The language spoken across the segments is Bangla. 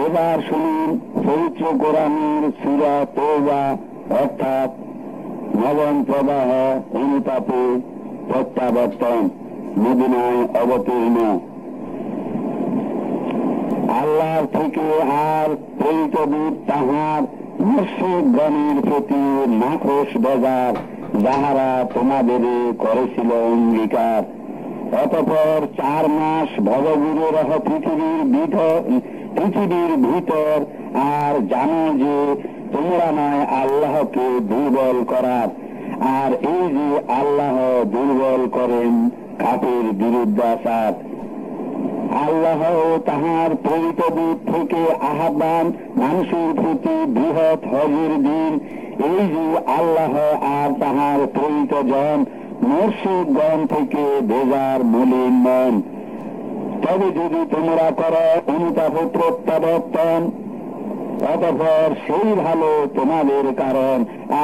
এবার শুনুন পবিত্র কোরআনের সূরা তওবা অর্থাৎ নবম প্রবাহ অনুতাপে প্রত্যাবর্তন মদিনায় অবতীর্ণ। আল্লাহর থেকে আর প্রেরিত দূত তাহার মুর্শিদগণের প্রতি নাখোশ বেজার, যাহারা তোমাদের করেছিল অঙ্গীকার। অতঃপর 4 মাস ভবগুরু রহ পৃথিবীর ভিতর, আর জানো যে তোমরা নয় আল্লাহকে দুর্বল করার, আর এই যে আল্লাহ দুর্বল করেন কাফের বিরুদ্ধাচার। আল্লাহ তাহার প্রেরিত দূত থেকে আহ্বান মানুষের প্রতি বৃহৎ হজের দিন, এই যে আল্লাহ আর তাহার প্রেরিত জন মুর্শিদগণ থেকে বেজার মলিন মন। তবে যদি তোমরা করো অনুতাপ প্রত্যাবর্তন, অতঃপর সেই ভালো তোমাদের কারণ।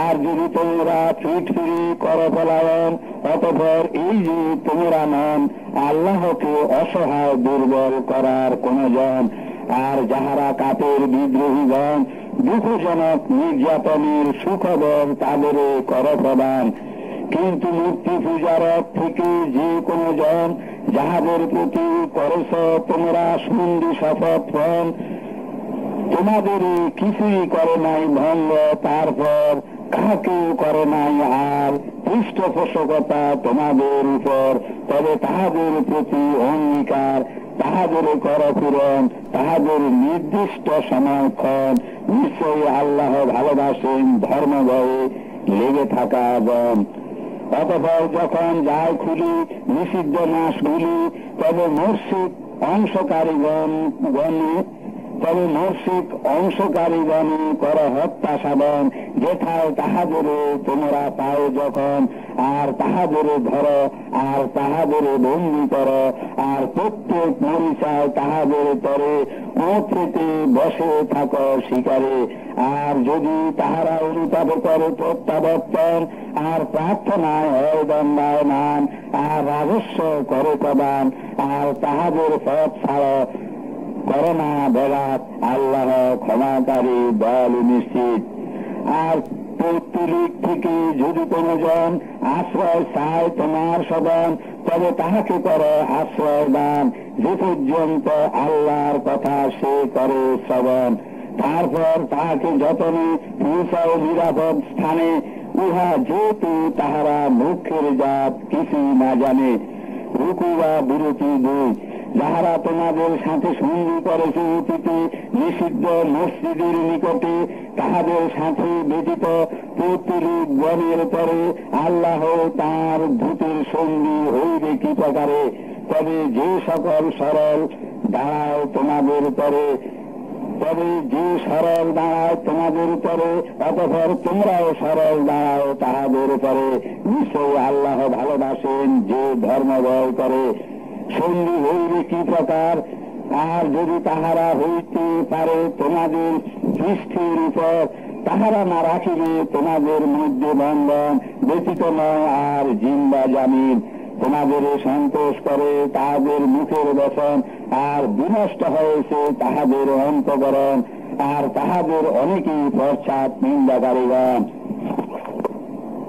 আর যদি তোমরা ফিটফিরি করো পলায়ন, অতঃপর এই যে তোমরা নন আল্লাহকে অসহায় দুর্বল করার কোন জন। আর যাহারা কাপের বিদ্রোহীগণ দুঃখজনক নির্যাতনের সুখবর তাদের কর প্রদান। কিন্তু মূর্তি পূজার থেকে যে কোন জন যাহাদের প্রতি করেছ তোমরা সন্ধি শপথ ফল, তোমাদের কিছুই করে নাই ভঙ্গ, তারপর কাহাকেও করে নাই আর পৃষ্ঠপোষকতা তোমাদের উপর। তবে তাহাদের প্রতি অঙ্গীকার, তাহাদের কর পূরণ, তাহাদের নির্দিষ্ট সময়ক্ষণ। নিশ্চয়ই আল্লাহ ভালোবাসেন ধর্মভয়ে লেগে থাকা গণ। অতঃপর যখন যায় খুলি নিষিদ্ধ মাসগুলি, তবে মুর্শিদ অংশকারীগণে কর হত্যা সাধন, যেথায় তাহাদের তোমরা পাও যখন। আর তাহাদের ধরো, আর তাহাদের বন্দী করো, আর প্রত্যেক মরিচায় তাহাদের তরে ওঁথেতে বসে থাকো শিকারে। আর যদি তাহারা অনুতাপ করে প্রত্যাবর্তন, আর প্রার্থনায় হয় দণ্ডায়মান, আর রাজস্ব করে প্রদান, আর তাহাদের পথ ছাড় করোনা বেড়াত, আল্লাহ ক্ষমাকারী দয়ালু নিশ্চিত। আর পৌত্তলিক থেকে যদি কোন জন আশ্রয় চায় তোমার সদন, তবে তাহাকে করো আশ্রয় দান, যে পর্যন্ত আল্লাহর কথা সে করে শ্রবণ। তারপর তাহাকে যতনে পৌঁছাও নিরাপদ স্থানে, উহা যেহেতু তাহারা মুখের জাত কিছুই না জানে। রুকু বা বিরতি 2, যাহারা তোমাদের সাথে সঙ্গী করেছে অতীতে নিষিদ্ধ মসজিদের নিকটে, তাহাদের সাথে ব্যতীত পৌত্তলিক গণের পরে আল্লাহ তাঁর দূতের সঙ্গী হইবে কি প্রকারে। তবে যে সকল সরল দাঁড়ায় তোমাদের পরে, অতঃপর তোমরাও সরল দাঁড়াও তাহাদের পরে। নিশ্চয়ই আল্লাহ ভালোবাসেন যে ধর্ম ভয় করে। সঙ্গী হইবে কি প্রকার, আর যদি তাহারা হইতে পারে তোমাদের দৃষ্টির উপর, তাহারা না রাখিবে তোমাদের মধ্যে বন্ধন ব্যতীত নয় আর জিন্দা জামিন। তোমাদের সন্তোষ করে তাহাদের মুখের বচন, আর বিনষ্ট হয়েছে তাহাদের অন্তঃকরণ, আর তাহাদের অনেকেই পশ্চাৎ নিন্দাকারীগণ।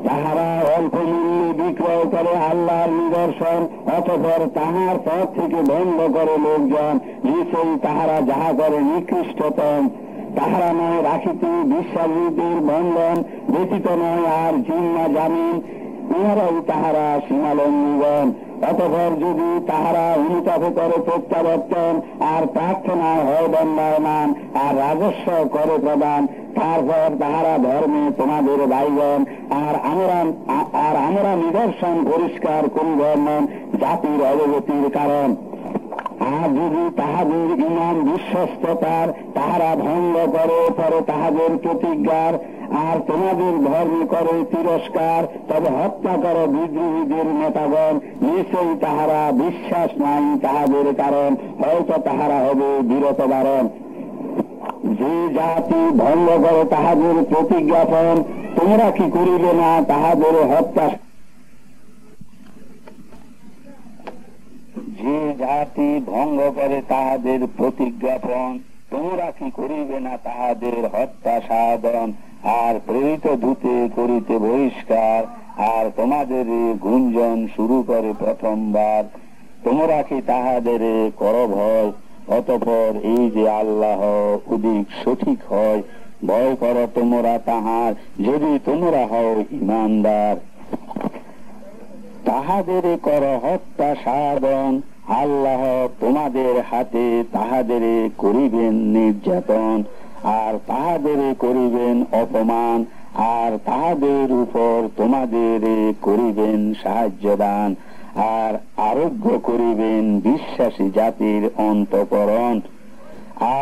তাহারা অল্প মূল্যে বিক্রয় করে আল্লাহর নিদর্শন, অতঃপর তাহার পথ থেকে বন্ধ করে লোকজন। নিশ্চয়ই তাহারা যাহা করে নিকৃষ্টতম। তাহারা নয় রাখিতে বিশ্বাসীদের বন্ধন ব্যতীত নয় আর জিম্মা জামিন, ইহারাই তাহারা সীমালঙ্ঘীগণ। অতঃপর যদি তাহারা অনুতাপ করে প্রত্যাবর্তন, আর প্রার্থনায় হয় দণ্ডায়মান, আর রাজস্ব করে প্রদান, তারপর তাহারা ধর্মে তোমাদের ভাইগণ। আর আমরা নিদর্শন পরিষ্কার করি বর্ণন জাতির অবগতির কারণ। আর যদি তাহাদের ইমান বিশ্বস্ততার তাহারা ভঙ্গ করে পরে তাহাদের প্রতিজ্ঞার, আর তোমাদের ধর্মে করে তিরস্কার, তবে হত্যা করো বিদ্রোহীদের নেতাগণ। নিশ্চয়ই তাহারা বিশ্বাস নাই তাহাদের কারণ, হয়তো তাহারা হবে বিরত বারণ। যে জাতি ভঙ্গ করে তাহাদের প্রতিজ্ঞাপন, তোমরা কি করিবে না তাহাদের হত্যা। যে জাতি ভঙ্গ করে তাহাদের প্রতিজ্ঞাপন, তোমরা কি করিবে না তাহাদের হত্যা সাধন আর প্রেরিত দূতে করিতে বহিষ্কার, আর তোমাদের গুঞ্জন শুরু করে প্রথমবার। তোমরা কি তাহাদের কর ভয়, অতঃপর এই যে আল্লাহ অধিক সঠিক হয়, ভয় কর তোমরা তাহার, যদি তোমরা হও ঈমানদার। তাহাদের কর হত্যা সাধন, আল্লাহ তোমাদের হাতে তাহাদের করিবেন নির্যাতন, আর তাহাদের করিবেন অপমান, আর তাহাদের উপর তোমাদের করিবেন সাহায্য দান, আর আরোগ্য করিবেন বিশ্বাসী জাতির অন্তঃকরণ,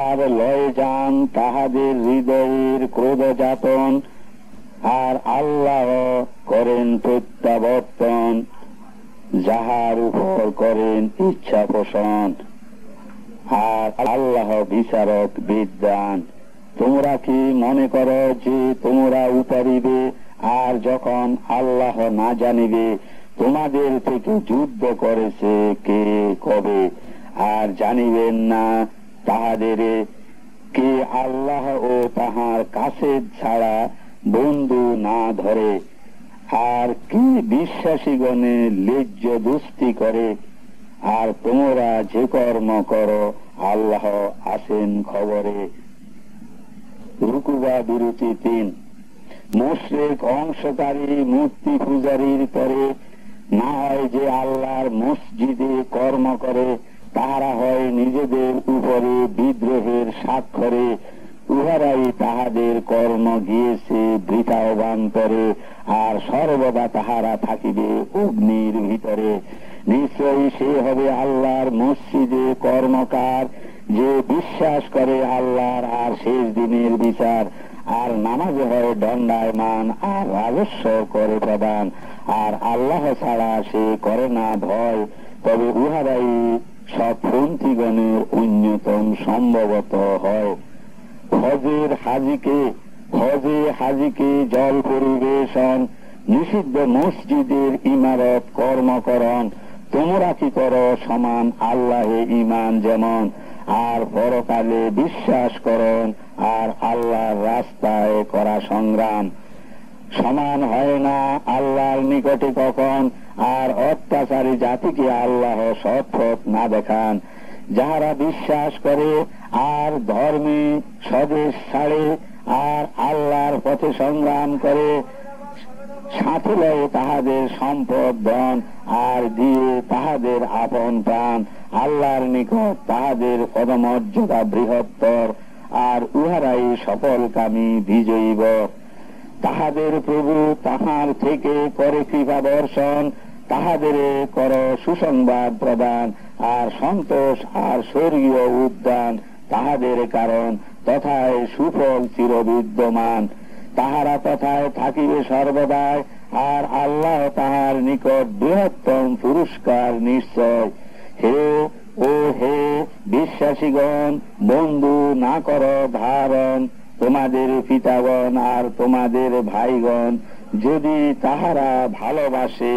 আর লয়ে যান তাহাদের হৃদয়ের ক্রোধযাতন, আর আল্লাহ করেন প্রত্যাবর্তন, যাহার উপর করেন ইচ্ছা পোষণ, আর আল্লাহ বিচারক বিদ্বান। তোমরা কি মনে করো যে তোমরা উপারিবে, আর যখন আল্লাহ না জানিবে তোমাদের থেকে যুদ্ধ করেছে কে কবে, আর জানিবেন না তাহাদের কে আল্লাহ ও তাহার কাছে ছাড়া বন্ধু না ধরে, আর কি বিশ্বাসীগণে লেজ্জ দুস্তি করে, আর তোমরা যে কর্ম করো আল্লাহ আছেন খবরে। রুকুবা বিরতি 3। মুশরিক অংশকারী মূর্তি পূজারীর পরে না হয় যে আল্লাহর মসজিদে কর্ম করে, তাহারা হয় নিজেদের উপরে বিদ্রোহের স্বাক্ষরে, উহারাই তাহাদের কর্ম গিয়েছে বৃথা অবান্তরে, আর সর্বদা তাহারা থাকিবে অগ্নির ভিতরে। নিশ্চয়ই সে হবে আল্লাহর মসজিদে কর্মকার, যে বিশ্বাস করে আল্লাহর আর শেষ দিনের বিচার, আর নামাজে হয় দণ্ডায়মান, আর রাজস্ব করে প্রদান, আর আল্লাহ ছাড়া সে করে না ভয়। তবে উহারাই সৎপন্থীগণের অন্যতম সম্ভবত হয়। হজে হাজিকে জল পরিবেশন, নিষিদ্ধ মসজিদের ইমারত কর্মকরণ। তোমরা কি করো সমান আল্লাহে ঈমান যেমন, আর পরকালে বিশ্বাস করন, আর আল্লাহর রাস্তায় করা সংগ্রাম। সমান হয় না আল্লাহর নিকটে কখন, আর অত্যাচারী জাতিকে আল্লাহ সৎপথ না দেখান। যাহারা বিশ্বাস করে আর ধর্মে স্বদেশ ছাড়ে, আর আল্লাহর পথে সংগ্রাম করে, সাথে লয়ে তাহাদের সম্পদ ধন, আর দিয়ে তাহাদের আপন প্রাণ। আল্লাহর নিকট তাহাদের পদমর্যাদা বৃহত্তর, আর উহারাই সফলকামী বিজয়ীব। তাহাদের প্রভু তাহার থেকে করে কৃপা বর্ষণ, তাহাদের কর সুসংবাদ প্রদান, আর সন্তোষ আর স্বর্গীয় উদ্যান তাহাদের কারণ, তথায় সুফল চিরবিদ্যমান। তাহারা তথায় থাকিবে সর্বদাই, আর আল্লাহ তাহার নিকট বৃহত্তম পুরস্কার নিশ্চয়। হে বিশ্বাসীগণ, বন্ধু না কর ধারণ তোমাদের পিতাগণ আর তোমাদের ভাইগণ, যদি তাহারা ভালোবাসে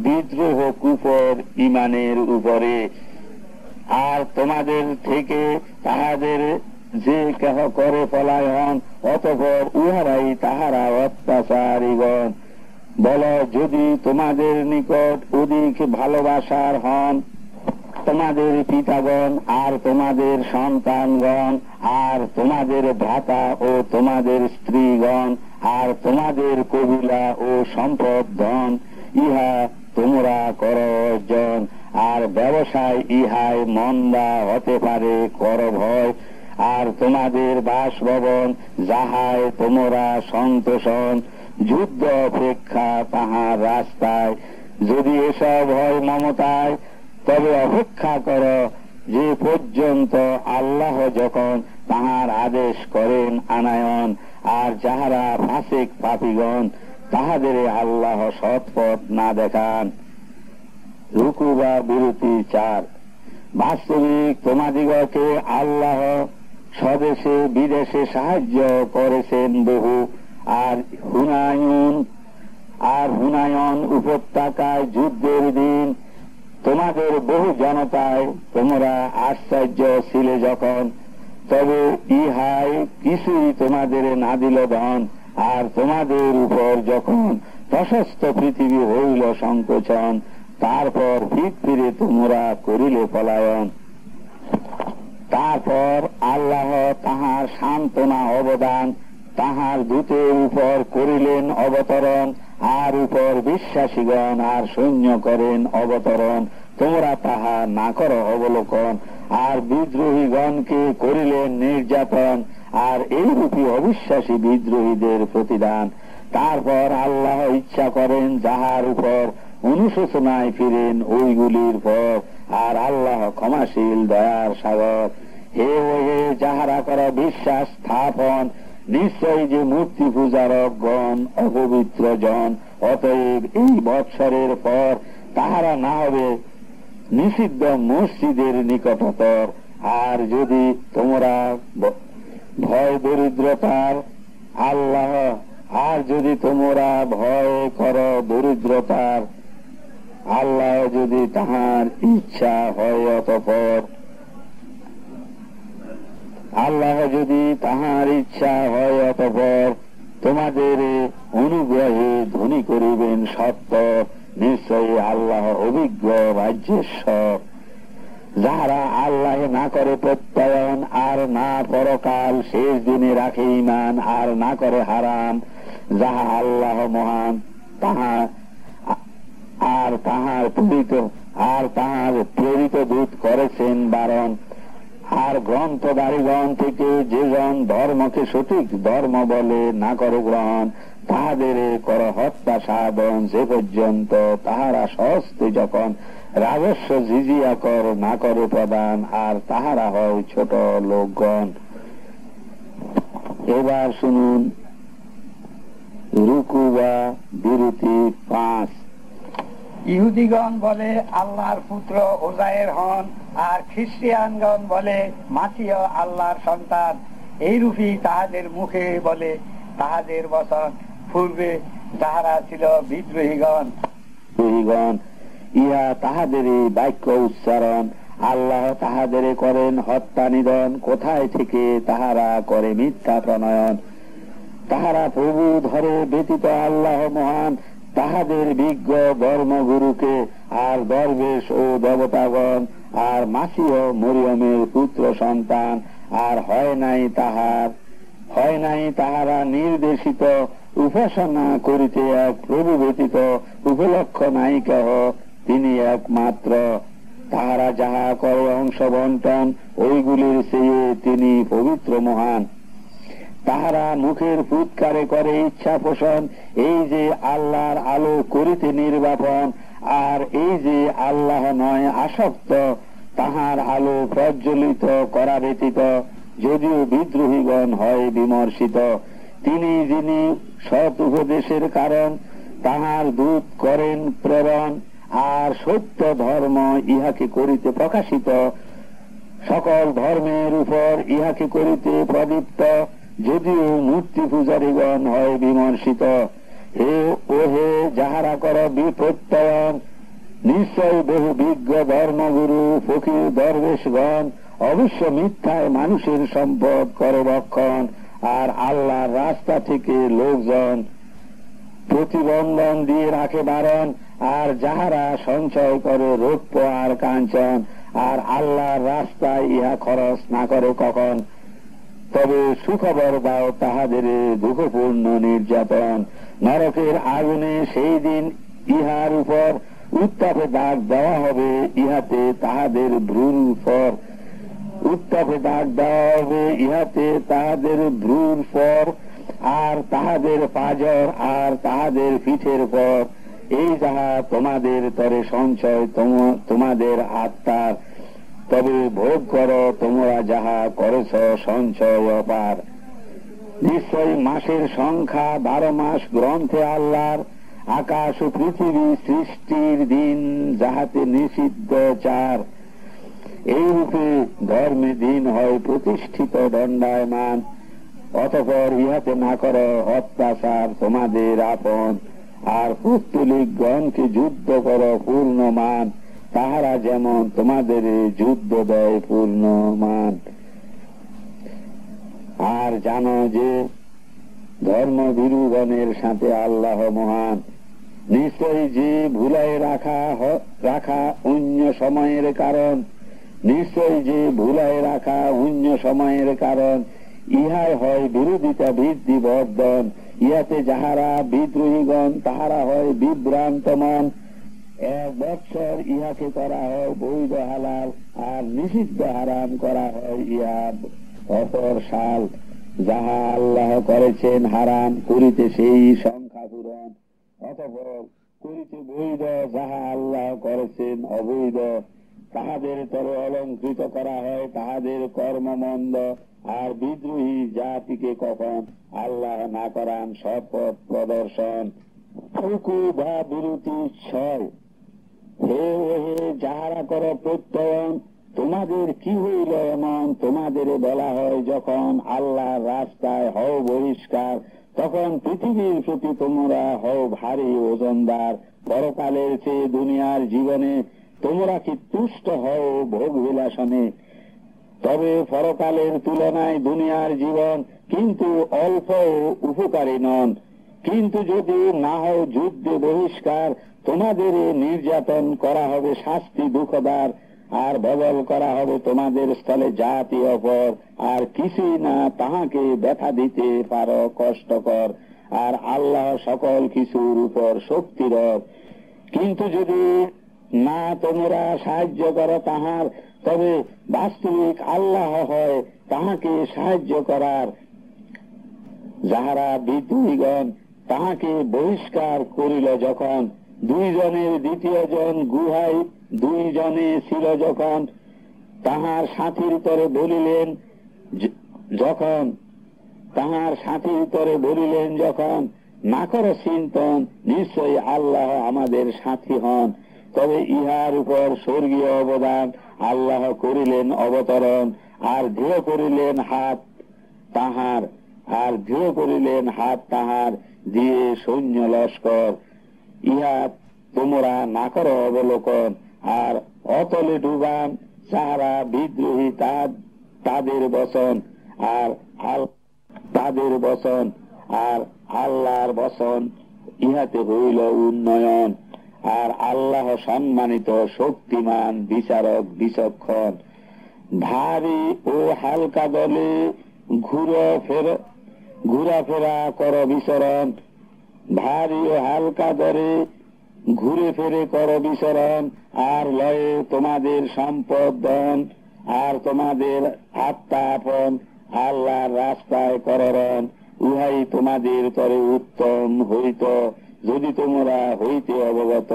বিদ্রোহ কুফর ইমানের উপরে, আর তোমাদের থেকে তাহাদের যে কেহ করে পলায়ন, অতঃপর উহারাই তাহারা অত্যাচারীগণ। বল, যদি তোমাদের নিকট অধিক ভালোবাসার হন তোমাদের পিতাগণ আর তোমাদের সন্তানগণ, আর তোমাদের ভ্রাতা ও তোমাদের স্ত্রীগণ, আর তোমাদের কবিলা ও সম্পদ ধন, ইহা তোমরা কর অর্জন, আর ব্যবসায় ইহাই মন্দা হতে পারে কর ভয়, আর তোমাদের বাসভবন যাহায় তোমরা সন্তোষণ, যুদ্ধ অপেক্ষা তাহার রাস্তায়। যদি এসব হয় মমতায়, তবে অপেক্ষা কর যে পর্যন্ত আল্লাহ যখন তাহার আদেশ করেন আনায়ন, আর যাহারা ফাসিক পাপীগণ তাহাদের আল্লাহ সৎপথ না দেখান। রুকুবা বিরতি 4। বাস্তবিক তোমাদিগকে আল্লাহ স্বদেশে বিদেশে সাহায্য করেছেন বহু, আর হুনায়ন উপত্যকায় যুদ্ধের দিন তোমাদের বহু জনতায় তোমরা আশ্চর্য ছিলে যখন, তবে ইহাই কিছুই তোমাদের না দিল ধন, আর তোমাদের উপর যখন প্রশস্ত পৃথিবী হইল সংকোচন, তারপর ফিরে তোমরা করিলে পলায়ন। তারপর আল্লাহ তাহার সান্ত্বনা অবদান তাহার দূতের উপর করিলেন অবতরণ, আর উপর বিশ্বাসীগণ আর সৈন্য করেন অবতরণ, তোমরা তাহা না করো অবলোকন। আর বিদ্রোহীগণকে করিলেন নির্যাতন, আর এইরূপী অবিশ্বাসী বিদ্রোহীদের প্রতিদান। তারপর আল্লাহ ইচ্ছা করেন যাহার উপর অনুশোচনায় ফিরেন ওইগুলির পর, আর আল্লাহ ক্ষমাশীল দয়ার সাগর। হে ওহে যাহারা করা বিশ্বাস স্থাপন, নিশ্চয় যে মূর্তি পূজারক গণ অপবিত্র জন, অতএব এই বৎসরের পর তাহারা না হবে নিষিদ্ধ মসজিদের নিকটতর। আর যদি তোমরা ভয় দরিদ্রতার আল্লাহ আর যদি তোমরা ভয় কর দরিদ্রতার আল্লাহ যদি তাহার ইচ্ছা হয় অতঃপর আল্লাহ যদি তাহার ইচ্ছা হয় অতঃপর তোমাদের অনুগ্রহে ধনী করিবেন সত্য। নিশ্চয়ই আল্লাহ অভিজ্ঞ রাজ্যেশ্বর। যাহারা আল্লাহ না করে প্রত্যয়ন, আর না পরকাল শেষ দিনে রাখে ঈমান, আর না করে হারাম যাহা আল্লাহ মহান, আর তাহার প্রেরিত দূত করেছেন বারণ। আর গ্রন্থধারীগণ থেকে যেজন ধর্মকে সঠিক ধর্ম বলে না করে গ্রহণ, তাহাদের কর হত্যা সাধন, যে পর্যন্ত তাহারা সহস্তে যখন রাজস্ব জিজিয়া কর না করে প্রদান, আর তাহারা হয় ছোট লোকগণ। এবার শুনুন রুকু বা বিরতি 5। ইহুদিগণ বলে আল্লাহর পুত্র ওজায়ের হন, আর খ্রিস্টিয়ানগণ বলে মাসিহ আল্লাহর সন্তান। এইরূপী তাহাদের মুখে বলে তাহাদের বচন। পূর্বে যাহারা ছিল বিদ্রোহীগণ, ইহা তাহাদেরই বাক্য উচ্চারণ। আল্লাহ তাহাদের করেন হত্যা নিধন, কোথায় থেকে তাহারা করে মিথ্যা প্রণয়ন। তাহারা প্রভু ধরে ব্যতীত আল্লাহ মহান, তাহাদের বিজ্ঞ ধর্মগুরুকে, আর দরবেশ ও দেবতাগণ, আর মাসিহ মরিয়মের পুত্র সন্তান। আর হয় নাই তাহারা নির্দেশিত উপাসনা করিতে এক প্রভু ব্যতীত উপলক্ষ নাই কেহ, তিনি একমাত্র। তাহারা যাহা করে অংশ বন্টন, ওইগুলির চেয়ে তিনি পবিত্র মহান। তাহারা মুখের ফুৎকারে করে ইচ্ছা পোষণ, এই যে আল্লাহর আলো করিতে নির্বাপন। আর এই যে আল্লাহ নয় আসক্ত, তাহার আলো প্রজ্বলিত করা ব্যতীত, যদিও বিদ্রোহীগণ হয় বিমর্ষিত। তিনি যিনি সৎ উপদেশের কারণ, তাহার দূত করেন প্রেরণ। আর সত্য ধর্ম ইহাকে করিতে প্রকাশিত, সকল ধর্মের উপর ইহাকে করিতে প্রদীপ্ত, যদিও মূর্তি পূজারীগণ হয় বিমর্ষিত। হে যাহারা কর বিপ্রত্যয়ন, নিশ্চয় বহু বিজ্ঞ ধর্মগুরু ফকির দরবেশগণ অবশ্য মিথ্যায় মানুষের সম্পদ করে রক্ষণ। আর আল্লাহর রাস্তা থেকে লোকজন প্রতিবন্ধন দিয়ে রাখে বারণ। আর যাহারা সঞ্চয় করে রৌপ্য আর কাঞ্চন, আর আল্লাহর রাস্তায় ইহা খরচ না করে কখন। তবে সুখবর দাও তাহাদের দুঃখপূর্ণ নির্যাতন, নরকের আগুনে সেই দিন ইহার উপর উত্তাপে দাগ দেওয়া হবে। ইহাতে তাহাদের ভ্রূর ফর আর তাহাদের পাজর, আর তাহাদের পিঠের পর। এই যাহা তোমাদের তরে সঞ্চয় তোমাদের আত্মার, তবে ভোগ করো তোমরা যাহা করেছ সঞ্চয় অপার। নিশ্চয় মাসের সংখ্যা 12 মাস গ্রন্থে আল্লাহর, আকাশ ও পৃথিবী সৃষ্টির দিন যাহাতে নিষিদ্ধ 4। এইরূপে ধর্মে দিন হয় প্রতিষ্ঠিত দণ্ডায়মান। অতঃপর ইহাতে না করো অত্যাচার তোমাদের আপন, আর পুত্তলিক গণকে যুদ্ধ করো পূর্ণমান, তাহারা যেমন তোমাদের যুদ্ধ দেয় পূর্ণমান। আর জানো যে ধর্মভীরুগণের সাথে আল্লাহ মহান। নিশ্চয়ই যে ভুলাই রাখা অন্য সময়ের কারণ, নিশ্চয়ই যে ভুলাই রাখা অন্য সময়ের কারণ, ইহাই হয় বিরোধিতা বৃদ্ধি বর্ধন। ইহাতে যাহারা বিদ্রোহীগণ তাহারা হয় বিভ্রান্ত মন। 1 বৎসর ইহাকে করা হয় বৈধ হালাল, আর নিষিদ্ধ হারাম করা হয় ইহা অপর সাল। যাহা আল্লাহ করেছেন হারাম করিতে সেই সংখ্যা পূরণ, অতঃপর করিতে বৈধ যাহা আল্লাহ করেছেন অবৈধ। তাহাদের তরে অলঙ্কৃত করা হয় তাহাদের কর্মমন্দ, আর বিদ্রোহী জাতিকে কখন আল্লাহ না করান সৎপথ প্রদর্শন। ফুকু বা বিরতি ছয়। হে ওহে যাহারা কর প্রত্যয়ন, তোমাদের কি হইল এমন? তোমাদের বলা হয় যখন আল্লাহর রাস্তায় হও বহিষ্কার, তখন পৃথিবীর প্রতি তোমরা হও ভারী ওজনদার। পরকালের চেয়ে দুনিয়ার জীবনে তোমরা কি তুষ্ট হও ভোগ বিলাসনে? তবে পরকালের তুলনায় দুনিয়ার জীবন কিন্তু অল্প উপকারী নন। কিন্তু যদি না হও যুদ্ধে বহিষ্কার, তোমাদের নির্যাতন করা হবে শাস্তি দুঃখদার, আর বদল করা হবে তোমাদের স্থলে জাতি অপর, আর কিছুই না তাহাকে ব্যথা দিতে পারো কষ্টকর। আর আল্লাহ সকল কিছুর উপর শক্তিরব। কিন্তু যদি না তোমরা সাহায্য করো তাহার, তবে বাস্তবিক আল্লাহ হয় তাহাকে সাহায্য করার। যাহারা বিদ্রোহীগণ তাহাকে বহিষ্কার করিল যখন, 2 জনের 2য় জন গুহায় 2 জনে ছিল যখন, তাহার সাথীর তরে বলিলেন যখন, তাহার সাথীর তরে বলিলেন যখন, না করো চিন্তন, নিশ্চয়ই আল্লাহ আমাদের সাথী হন। তবে ইহার উপর স্বর্গীয় অবদান আল্লাহ করিলেন অবতরণ, আর দৃঢ় করিলেন হাত তাহার, আর দৃঢ় করিলেন হাত তাহার দিয়ে সৈন্য লস্কর। ইহা তোমরা না করো অবলোকন, আর অতলে ডুবান যাহারা বিদ্রোহী তাদের বচন, আর তাদের বচন আর আল্লাহর বচন, ইহাতে হইল উন্নয়ন। আর আল্লাহ সম্মানিত শক্তিমান বিচারক বিচক্ষণ। ভারী ও হালকা দলে ঘুরাফেরা কর বিচরণ, ভারী ও হালকা দরে ঘুরে ফেরে কর বিচরণ। আর লয়ে তোমাদের সম্পদ ধন, আর তোমাদের আত্মা আপন আল্লাহর রাস্তায় কররণ। উহাই তোমাদের তরে উত্তম হইত যদি তোমরা হইতে অবগত।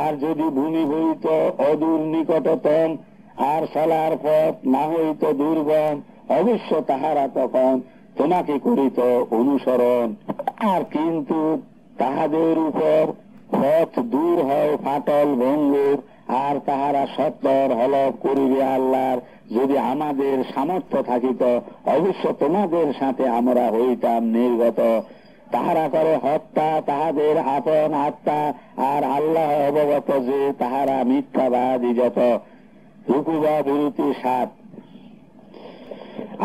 আর যদি ভূমি হইত অদূর নিকটতম, আর চলার পথ না হইত দুর্গম, অবশ্য তাহারা তখন তোমাকে করিত অনুসরণ। আর কিন্তু তাহাদের উপর পথ দূর হয় ফাটল ভঙ্গুর, আর তাহারা সত্তর হলফ করিবে আল্লাহর, যদি আমাদের সামর্থ্য থাকিত অবশ্য তোমাদের সাথে আমরা হইতাম নির্গত। তাহারা করে হত্যা তাহাদের আপন আত্মা, আর আল্লাহ অবগত যে তাহারা মিথ্যাবাদী যত। রুকুবা বিরতি 7।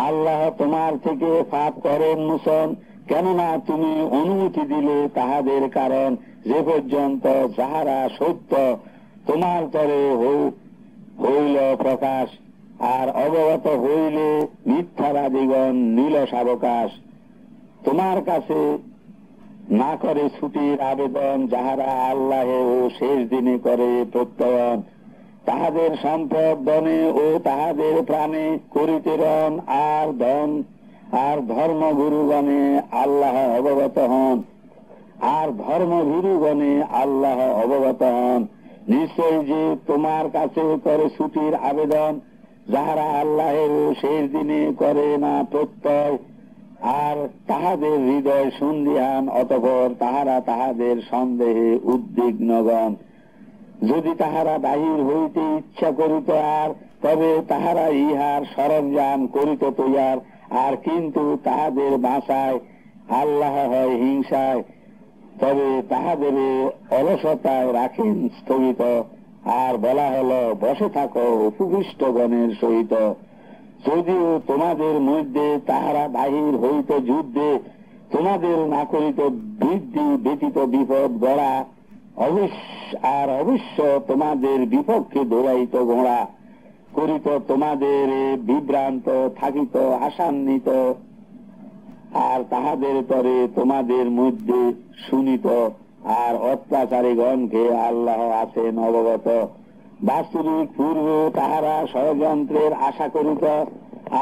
আল্লাহ তোমার থেকে পাপ করেন মোচন, কেননা তুমি অনুমতি দিলে তাহাদের কারণ, যে পর্যন্ত যাহারা সত্য তোমার তরে হইল প্রকাশ, আর অবগত হইলে মিথ্যাবাদীগণ নীল সাবকাশ। তোমার কাছে না করে ছুটির আবেদন যাহারা আল্লাহে ও শেষ দিনে করে প্রত্যয়ন, তাহাদের সম্পদ ধনে ও তাহাদের প্রাণে করিতে রণ। আর ধর্মগুরুগণে আল্লাহ অবগত হন, আর ধর্মভীরুগণে আল্লাহ অবগত হন। নিশ্চয় যে তোমার কাছে করে ছুটির আবেদন যাহারা আল্লাহের শেষ দিনে করে না প্রত্যয়, আর তাহাদের হৃদয় সন্দিহান, অতঃপর তাহারা তাহাদের সন্দেহে উদ্বিগ্নগণ। যদি তাহারা বাহির হইতে ইচ্ছা করিত আর, তবে তাহারা ইহার সরঞ্জাম করিত তৈয়ার। আর কিন্তু তাহাদের বাঁচায় আল্লাহ হয় হিংসায়, তবে তাহাদের অলসতায় রাখেন স্থগিত। আর বলা হল বসে থাকো উপবিষ্টগণের সহিত। যদিও তোমাদের মধ্যে তাহারা বাহির হইত যুদ্ধে, তোমাদের না করিত বৃদ্ধি ব্যতীত বিপদ গড়া, আর অবশ্য তোমাদের বিপক্ষে দৌড়াইত ঘোড়া, করিত তোমাদের বিভ্রান্ত থাকিত আশান্বিত, আর তাহাদের তরে তোমাদের মধ্যে শুনিত, আর অত্যাচারীগণকে আল্লাহ আছেন অবগত। বাস্তবিক পূর্বে তাহারা ষড়যন্ত্রের আশা করিত,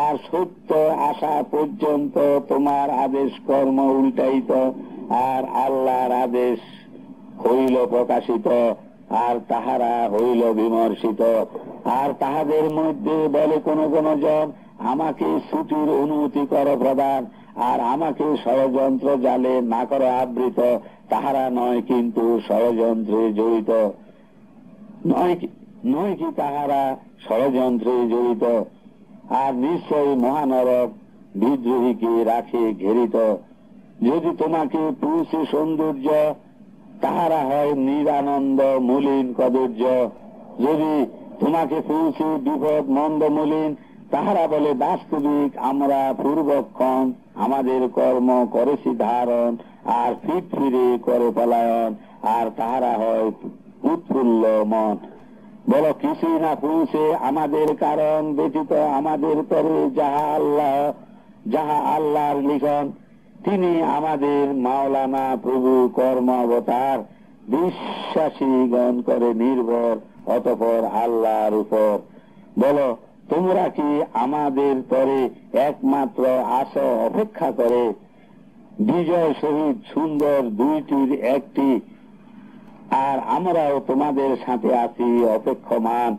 আর সত্য আশা পর্যন্ত তোমার আদেশ কর্ম উল্টাইত, আর আল্লাহর আদেশ হইল প্রকাশিত, আর তাহারা হইল বিমর্শিত। আর তাহাদের মধ্যে বলে কোন কোন জন, আমাকে ছুটির অনুমতি করো প্রদান, আর আমাকে ষড়যন্ত্র জালে না করো আবৃত। তাহারা নয় কিন্তু ষড়যন্ত্রে জড়িত, নয় কি তাহারা ষড়যন্ত্রে জড়িত। আর নিশ্চয়ই মহানরক বিদ্রোহীকে রাখে ঘেরিত। যদি তোমাকে পুরুষে সৌন্দর্য, তাহারা হয় নিরানন্দ মলিন কদর্য। যদি তোমাকে পুরুষে বিপদ মন্দ মলিন, তাহারা বলে বাস্তবিক আমরা পূর্বক্ষণ আমাদের কর্ম করেছি ধারণ, আর ফিট ফিরে করে পলায়ন। আর তাহারা হয় উৎফুল্ল মন। বলো কিছুই না পুরুষে আমাদের কারণ ব্যতীত আমাদের পরে যাহা আল্লাহর লিখন, তিনি আমাদের মাওলানা প্রভু কর্ম অবতার, বিশ্বাসীগণ করে নির্ভর অতঃপর আল্লাহর উপর। বলো তোমরা কি আমাদের পরে একমাত্র আশা অপেক্ষা করে? বিজয় সহিত সুন্দর দুইটির একটি, আর আমরাও তোমাদের সাথে আছি অপেক্ষমান।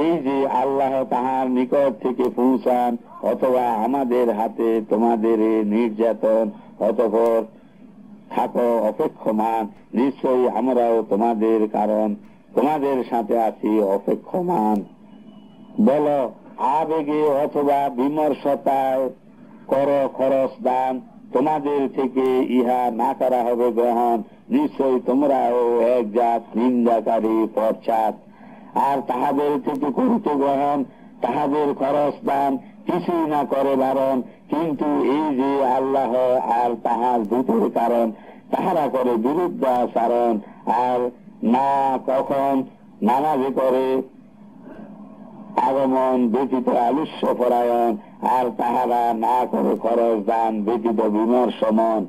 এই যে আল্লাহ তাহার নিকট থেকে পৌঁছান, অথবা আমাদের হাতে তোমাদের নির্যাতন, অতঃপর থাকো অপেক্ষমান। নিশ্চয়ই আমরাও তোমাদের কারণ তোমাদের সাথে আছি অপেক্ষমান। বলো আবেগে অথবা বিমর্ষতায় কর খরচ দান, তোমাদের থেকে ইহা না করা হবে গ্রহণ। নিশ্চয়ই তোমরাও এক জাত নিন্দাকারী পশ্চাৎ। আর তাহাদের থেকে করিতে গ্রহণ, তাহাদের খরচ দান কিছুই না করে বারণ। কিন্তু এই যে আল্লাহ আর তাহার দূতের কারণ, তাহারা করে বিরুদ্ধাচারণ, আর না কখন নামাজে করে আগমন ব্যতীত আলস্য পরায়ণ, আর তাহারা না করে খরচ দান ব্যতীত বিমর্ষমন।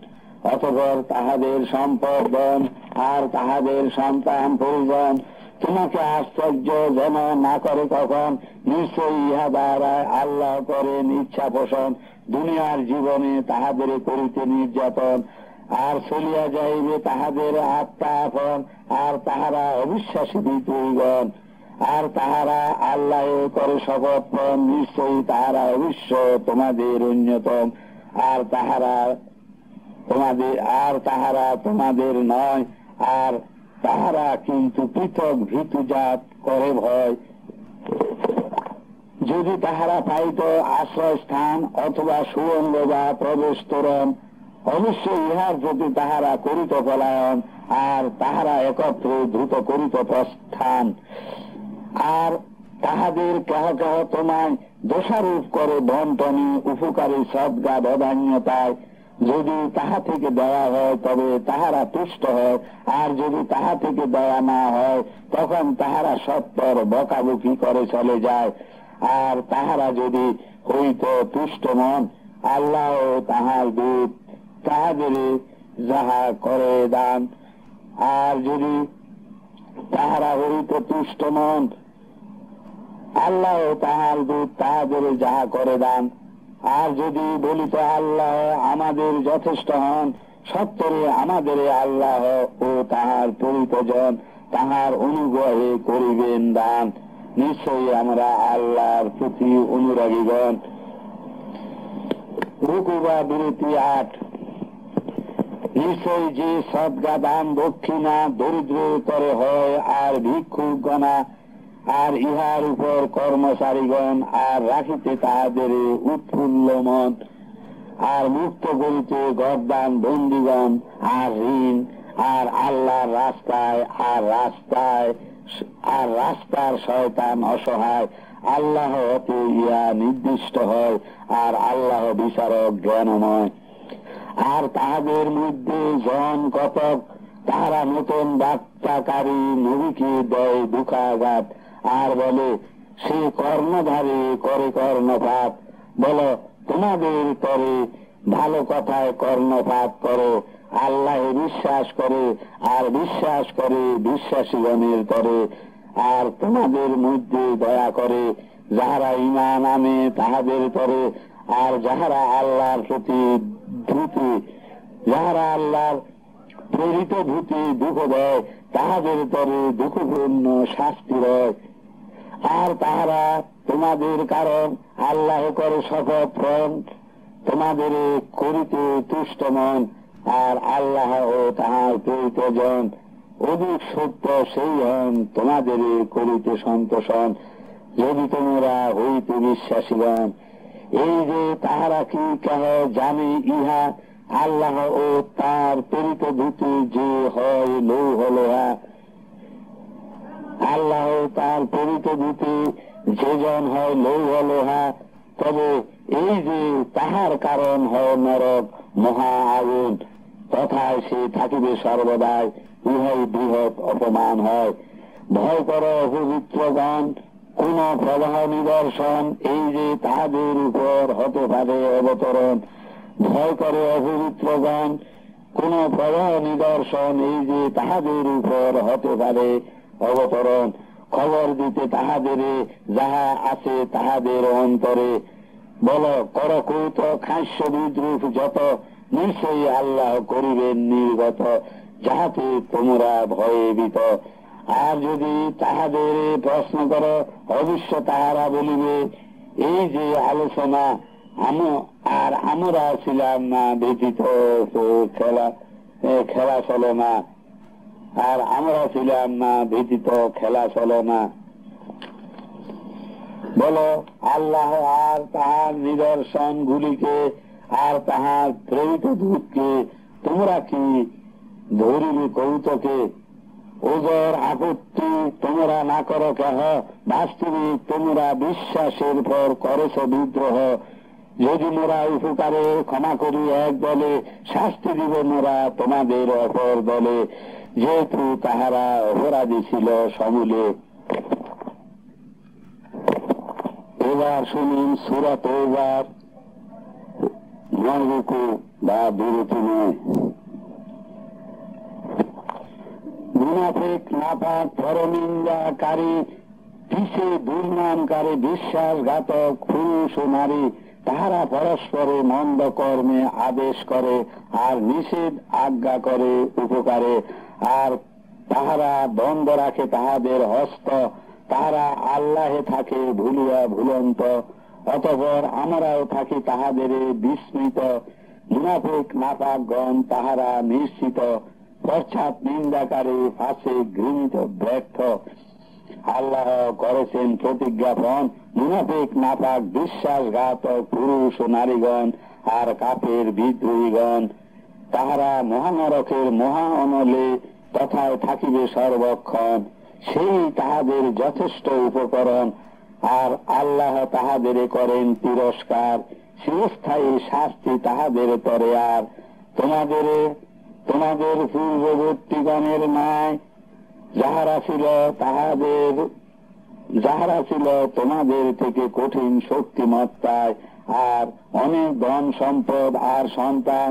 অতঃপর তাহাদের সম্পদন আর তাহাদের সন্তান পরিজন তোমাকে আশ্চর্য যেন না করে কখন। নিশ্চয়ই ইহা দ্বারা আল্লাহ করেন ইচ্ছা পোষণ। দুনিয়ার জীবনে তাহাদের করিতে নির্যাতন, আর চলিয়া যাইবে তাহাদের আত্মা আপন। আর তাহারা অবিশ্বাসী বিদ্রোহীগণ, আর তাহারা আল্লাহ করে শপথ। নিশ্চয়ই তাহারা অবশ্য তোমাদের অন্যতম, আর তাহারা তোমাদের নয়। আর তাহারা কিন্তু পৃথক ভীতুজাত করে ভয়। যদি তাহারা পাইত আশ্রয়স্থান অথবা সুরঙ্গ বা প্রবেশ তোরণ, অবশ্যই ইহার প্রতি তাহারা করিত পলায়ন, আর তাহারা একত্রে দ্রুত করিত প্রস্থান। আর তাহাদের কেহ কেহ তোমায় দোষারোপ করে বন্টনে উপকারী সদ্গা বদান্যতায়। যদি তাহা থেকে দেওয়া হয় তবে তাহারা তুষ্ট হয়, আর যদি তাহা থেকে দেওয়া না হয় তখন তাহারা সত্তর বকাবকি করে চলে যায়। আর তাহারা যদি হইত তুষ্ট মন, আল্লাহ তাহার দূত তাহাদের যাহা করে দান। আর যদি তাহারা হইত তুষ্ট মন, আল্লাহ তাহার দূত তাহাদের যাহা করে দান। আর যদি বলিত আল্লাহ আমাদের যথেষ্ট হন, সত্তরে আমাদের আল্লাহ ও তাহার পরিতজন তাহার অনুগ্রহে করিবেন দান। নিশ্চয়ই আমরা আল্লাহর প্রতি অনুরাগীগণ। রুকু বা বিরতি 8। নিশ্চয় যে সদ্গা দান দক্ষিণা দরিদ্রতরে হয়, আর ভিক্ষুক গণা, আর ইহার উপর কর্মচারীগণ, আর রাখিতে তাহাদের উৎফুল্ল মন, আর মুক্ত করিতে গরদান বন্দীগণ, আর ঋণ, আর আল্লাহর রাস্তায়, আর রাস্তার শয়তান অসহায়, আল্লাহ হতে ইয়া নির্দিষ্ট হয়, আর আল্লাহ বিচারক জ্ঞানময়। আর তাহাদের মধ্যে জন কতক তারা নতুন বার্তাকারী নবীকে দেয় দুঃখাঘাত, আর বলে সে কর্ণধারী করে কর্ণপাত। বলো তোমাদের তরে ভালো কথায় কর্ণপাত করো, আল্লাহ বিশ্বাস করে আর বিশ্বাস করে বিশ্বাসীগণের তরে। আর তোমাদের মধ্যে দয়া করে যাহারা ঈমান আনে তাহাদের তরে, আর যাহারা আল্লাহর প্রতি ধূতি, যাহারা আল্লাহর প্রেরিত ধূতি দুঃখ দেয় তাহাদের তরে দুঃখপূর্ণ শাস্তি রয়। আর তাহারা তোমাদের কারণ আল্লাহ করে শপথ রন, তোমাদের করিতে তুষ্ট মন, আর আল্লাহ ও তাহার প্রেরিত জন অধিক সত্য সেই হন, তোমাদের করিতে সন্তোষণ, যদি তোমরা হইতে বিশ্বাসীগণ। এই যে তাহারা কি কেহ জানে ইহা, আল্লাহ ও তার প্রেরিত দূতি যে হয় লৌহ লোহা। আল্লাহ ও তার প্রেরিত দূতি যে জন হয় লৌহ লোহা, তবে এই যে তাহার কারণ হয় নরক মহা আগুন, তথায় সে থাকিবে সর্বদাই, ইহাই বৃহৎ অপমান হয়। ভয় কর অপবিত্রগণ কোন প্রবাহ নিদর্শন, এই যে তাহাদের উপর হতে পারে অবতরণ। ভয় করে অপবিত্রগণ কোন প্রবাহ নিদর্শন, এই যে তাহাদের উপর হতে পারে অবতরণ। খবর দিতে তাহাদের যাহা আছে তাহাদের অন্তরে, বল কর কৌতুক হাস্য বিদ্রুপ যত, নিশ্চয়ই আল্লাহ করিবেন নির্গত, যাহাতে তোমরা ভয়ে ভীত। আর যদি তাহাদের প্রশ্ন করো অবশ্য তাহারা বলিবে এই যে আলোচনা আর আমরা ছিলাম না ব্যতীত, খেলা চলে না, আর আমরা ছিলাম না ব্যতীত খেলা চলে না। বলো আল্লাহ আর তাহার নিদর্শন গুলিকে আর তাহার প্রেরিত দূতকে তোমরা কি ধরিবে কৌতুকে? ওজর আপত্তি তোমরা না করো কেহ, বাস্তবিক তোমরা বিশ্বাসের পর করেছ বিদ্রোহ। যদি মোরা উপকারে ক্ষমা করি এক দলে, শাস্তি দিব মোরা তোমাদের অপর দলে, যেহেতু তাহারা অপরাধী ছিল সমূলে। এবার শুনুন সূরা তাওবার 9 রুকু বা বিরতি নয়। মুনাফিক নাপাক পরনিন্দাকারী, পিছে দুর্নামকারী, বিশ্বাসঘাতক পুরুষ ও নারী, তাহারা পরস্পরে মন্দ কর্মে আদেশ করে আর নিষেধ আজ্ঞা করে উপকারে। আর তাহারা বন্ধ রাখে তাহাদের হস্ত, তাহারা আল্লাহে থাকে ভুলিয়া ভুলন্ত, অতঃপর আমরাও থাকি তাহাদের বিস্মৃত। মুনাফিক নাপাকগণ তাহারা নিশ্চিত, পশ্চাৎ নিন্দাকারী ফাঁসে ঘৃণিত ব্যর্থ। আল্লাহ করেছেন প্রতিজ্ঞাপন, মুনাফিক নাপাক বিশ্বাসঘাতক পুরুষ ও নারীগণ আর কাফের বিদ্রোহীগণ, তাহারা মহানরকের মহা অনলে তথায় থাকিবে সর্বক্ষণ, সেই তাহাদের যথেষ্ট উপকরণ। আর আল্লাহ তাহাদের করেন তিরস্কার, চিরস্থায়ী শাস্তি তাহাদের তরে। আর তোমাদের পূর্ববর্তীগণের ন্যায় যাহারা ছিল তোমাদের থেকে কঠিন শক্তিমত্তায় আর অনেক ধন সম্পদ আর সন্তান,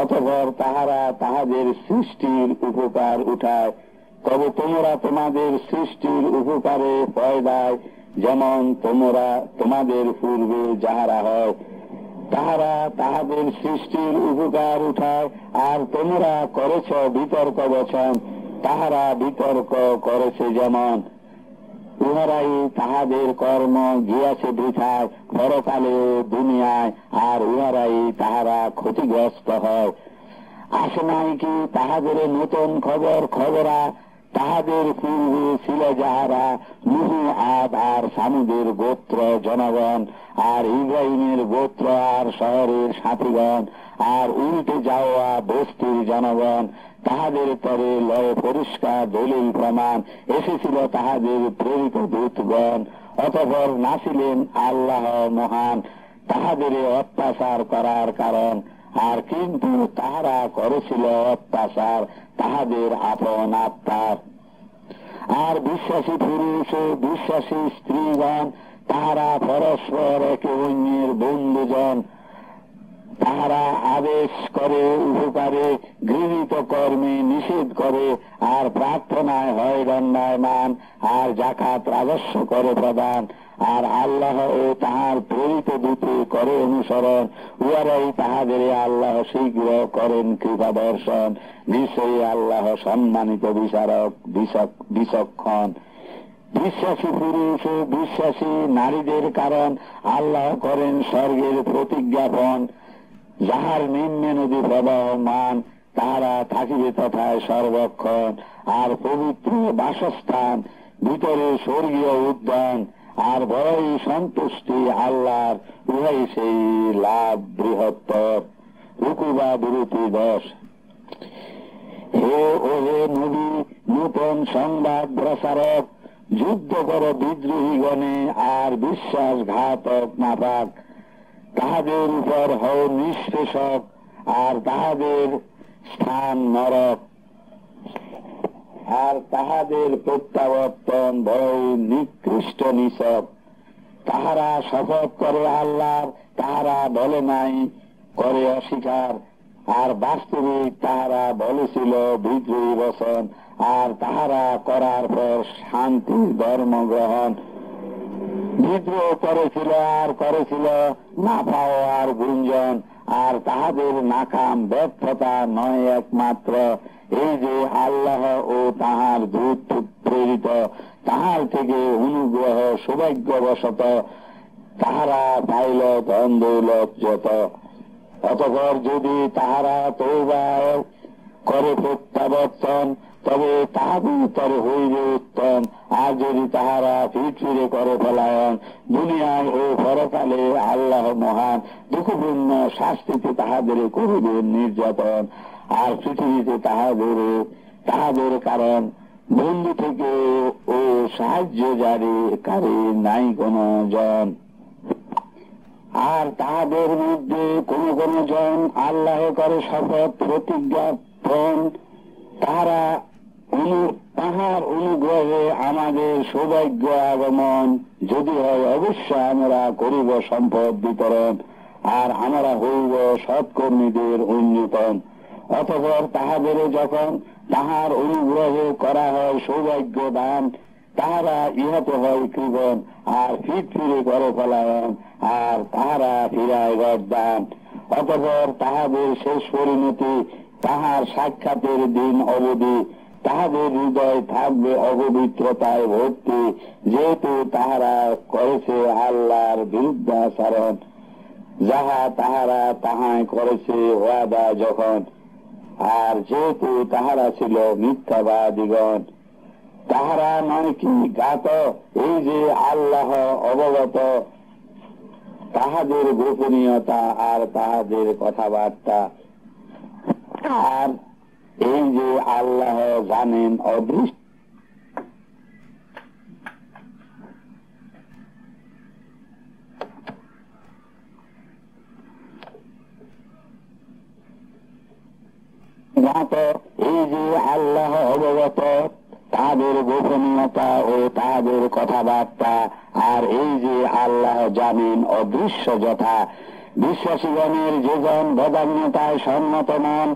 অতঃপর তাহারা তাহাদের সৃষ্টির উপকার উঠায়। তবে তোমরা তোমাদের সৃষ্টির উপকারে পয়দায় যেমন তোমাদের পূর্বে যাহারা হয়, তাহারা তাহাদের সৃষ্টির উপকার উঠায়। আর তোমরা করেছ বিতর্ক বচন, তাহারা বিতর্ক করেছে যেমন, উহারাই তাহাদের কর্ম গিয়াছে বৃথায় পরকালে ও দুনিয়ায়, আর উহারাই তাহারা ক্ষতিগ্রস্ত হয়। আসে নাই কি তাহাদের নতুন খবরা, তাহাদের পূর্বে ছিল যাহারা নুহ, আদ আর সামুদের গোত্র জনগণ, আর ইব্রাহিমের গোত্র আর শহরের সাথীগণ, আর উল্টে যাওয়া বস্তির জনগণ। তাহাদের তরে লয়ে পরিষ্কার দলিল প্রমাণ এসেছিল তাহাদের প্রেরিত দূতগণ। অতঃপর নাছিলেন আল্লাহ মহান তাহাদের অত্যাচার করার কারণ, আর কিন্তু তাহারা করেছিল অত্যাচার তাহাদের আপন আত্মার। আর বিশ্বাসী পুরুষ ও বিশ্বাসী স্ত্রীগণ তাহারা পরস্পর একে অন্যের বন্ধুজন। তাহারা আদেশ করে উপকারে, গৃহীত কর্মে নিষেধ করে, আর প্রার্থনায় হয় দণ্ডায়মান, আর জাকাত রাজস্ব করে প্রদান, আর আল্লাহ ও তাহার প্রেরিত দূতে করে অনুসরণ। উহারাই তাহাদের আল্লাহ শীঘ্র করেন কৃপা দর্শন। নিশ্চয়ই আল্লাহ সম্মানিত বিচারক বিচক্ষণ। বিশ্বাসী পুরুষ ও বিশ্বাসী নারীদের কারণ আল্লাহ করেন স্বর্গের প্রতিজ্ঞাপন, যাহার নিম্নে নদী প্রবাহমান, তাহারা থাকিবে তথায় সর্বক্ষণ। আর পবিত্র বাসস্থান, ভিতরে স্বর্গীয় উদ্যান, আর বড়ই সন্তুষ্টি আল্লাহর, উহাই সেই লাভ বৃহত্তর। রুকু বা বিরতি 10। হে নবী, নূতন সংবাদ প্রচারক, যুদ্ধ কর বিদ্রোহীগণে, আর বিশ্বাসঘাতক নাপাক। তাহাদের উপর হও নিষ্পেষক, আর তাহাদের স্থান নরক, আর তাহাদের প্রত্যাবর্তন বড়ই নিকৃষ্ট নিছক। তাহারা শপথ করে আল্লাহ, তাহারা বলে নাই, করে অস্বীকার, আর বাস্তবিক তাহারা বলেছিল বিদ্রোহী বচন, আর তাহারা করার পর শান্তির ধর্ম গ্রহণ। বিদ্রোহ করেছিল আর করেছিল নাফাও আর গুঞ্জন, আর তাহাদের নাকাম ব্যর্থতা নয় একমাত্র এই যে আল্লাহ ও তাহার দূত প্রেরিত, তাহার থেকে অনুগ্রহ সৌভাগ্যবশত তাহারা পাইল ধন দৌলত যত। অতঃপর যদি তাহারা তওবা করে প্রত্যাবর্তন, তবে তাহাদের তরে হইবে উত্তম। আর যদি তাহারা ফিরে করে পলায়ন, দুনিয়ায় ও পরকালে আল্লাহ মহান দুঃখপূর্ণ শাস্তিতে তাহাদের করিবেন নির্যাতন। আর পৃথিবীতে তাহাদের কারণ বন্ধু থেকে ও সাহায্য জারিকারী নাই কোন জন। আর তাহাদের মধ্যে কোন কোন জন আল্লাহ করে শপথ প্রতিজ্ঞাপন, তাহার অনুগ্রহে আমাদের সৌভাগ্য আগমন যদি হয়, অবশ্য আমরা করিব সম্পদ বিতরণ, আর আমরা হইব সৎকর্মীদের অন্যতম। অতঃপর তাহাদের যখন তাহার অনুগ্রহে করা হয় সৌভাগ্য দান, তাহারা ইহাতে হয় কৃপণ, আর ফিরে করে পলায়ন, আর তাহারা ফিরায় গর্দান। অতঃপর তাহাদের শেষ পরিণতি, তাহার সাক্ষাতের দিন অবধি তাহাদের হৃদয় থাকবে অপবিত্রতায় ভর্তি, যেহেতু তাহারা করেছে আল্লাহর বিরুদ্ধাচরণ, যাহা তাহারা তাহাই করেছে ওয়াদা যখন। আর যেহেতু তাহারা ছিল মিথ্যাবাদীগণ, তাহারা নয় কি জ্ঞাত এই যে আল্লাহ অবগত তাহাদের গোপনীয়তা আর তাহাদের কথাবার্তা, আর এই যে আল্লাহ জানেন অদৃশ্য। এই যে আল্লাহ অবগত তাহাদের গোপনীয়তা ও তাহাদের কথাবার্তা, আর এই যে আল্লাহ জানেন অদৃশ্য যথা। বিশ্বাসীগণের যেজন বদান্যতায় সম্মত নন,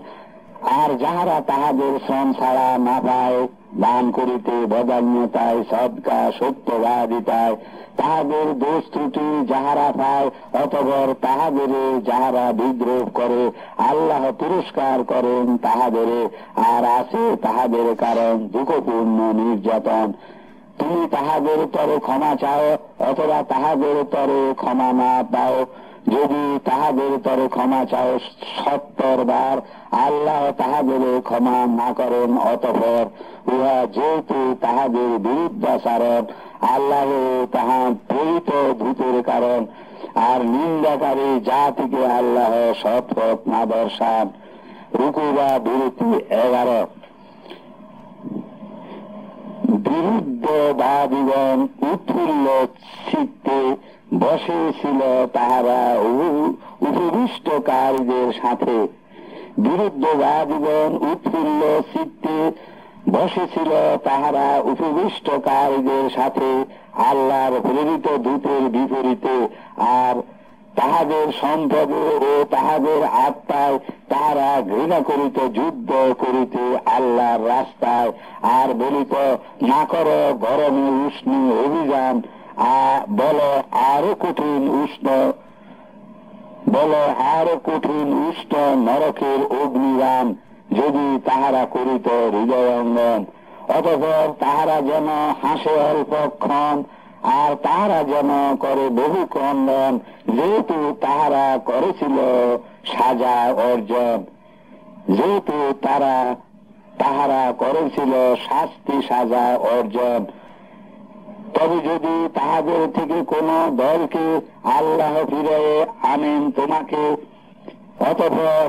আর যাহারা তাহাদের শ্রম ছাড়া না পায়, দান করিতে বদান্যতায়, সদকা সত্যবাদিতায় তাহাদের দোষ ত্রুটি যাহারা পায়, অতঃপর তাহাদের যাহারা বিদ্রোহ করে আল্লাহ পুরস্কার করেন তাহাদের, আর আছে তাহাদের কারণ দুঃখপূর্ণ নির্যাতন। তুমি তাহাদের তরে ক্ষমা চাও, অথবা তাহাদের তরে ক্ষমা না পাও, যদি তাহাদের তরে ক্ষমা চাও 70 বার, আল্লাহ তাহাদের ক্ষমা না করেন, অতঃপর উহা যেহেতু তাহাদের বিরুদ্ধাচারণ, আল্লাহ তাহা প্রেরিত ভূতের কারণ, আর নিন্দাকারী জাতিকে আল্লাহ সৎপথ না দর্শান। রুকু বা বিরতি 11। বিরুদ্ধবাদীগণ উৎফুল্ল চিত্তে বসেছিল তাহারা উপবিষ্টকারীদের সাথে। বিরুদ্ধবাদীগণ উৎফুল্ল চিত্তে বসেছিল তাহারা উপবিষ্টকারীদের সাথে আল্লাহর প্রেরিত দূতের বিপরীতে, আর তাহাদের সম্পদে ও তাহাদের আত্মায় তাহারা ঘৃণা করিত, যুদ্ধ করিত আল্লাহর রাস্তায়, আর বলিত না কর গরমে উষ্ণ অভিযান, বলো আরো কঠিন উষ্ণ নরকের অগ্নিদান, যদি তাহারা করিত হৃদয়ঙ্গন। অতঃপর তাহারা যেন হাসে অল্পক্ষণ, আর তাহারা যেন করে বহু ক্রন্দন, যেহেতু তাহারা করেছিল সাজা অর্জন, যেহেতু তাহারা করেছিল শাস্তি সাজা অর্জন। তবে যদি তাহাদের থেকে কোন দলকে আল্লাহ ফিরিয়ে আনেন তোমাকে, অতঃপর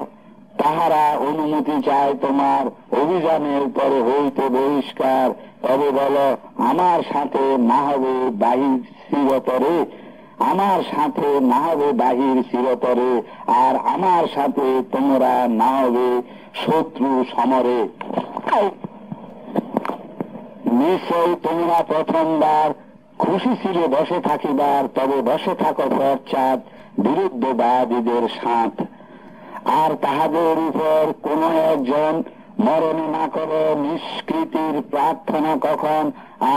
তাহারা অনুমতি চায় তোমার অভিযানের পরে হইতে বহিষ্কার, তবে বলো আমার সাথে না হবে বাহির চিরতরে, আমার সাথে না হবে বাহির চিরতরে, আর আমার সাথে তোমরা না হবে শত্রু সমরে। নিশ্চয় তোমরা প্রথমবার খুশি ছিল বসে থাকিবার, তবে বসে থাকো পশ্চাৎ বিরুদ্ধবাদীদের সাথ। আর তাহাদের উপর কোন একজন মরণ না করো নিষ্কৃতির প্রার্থনা কখন,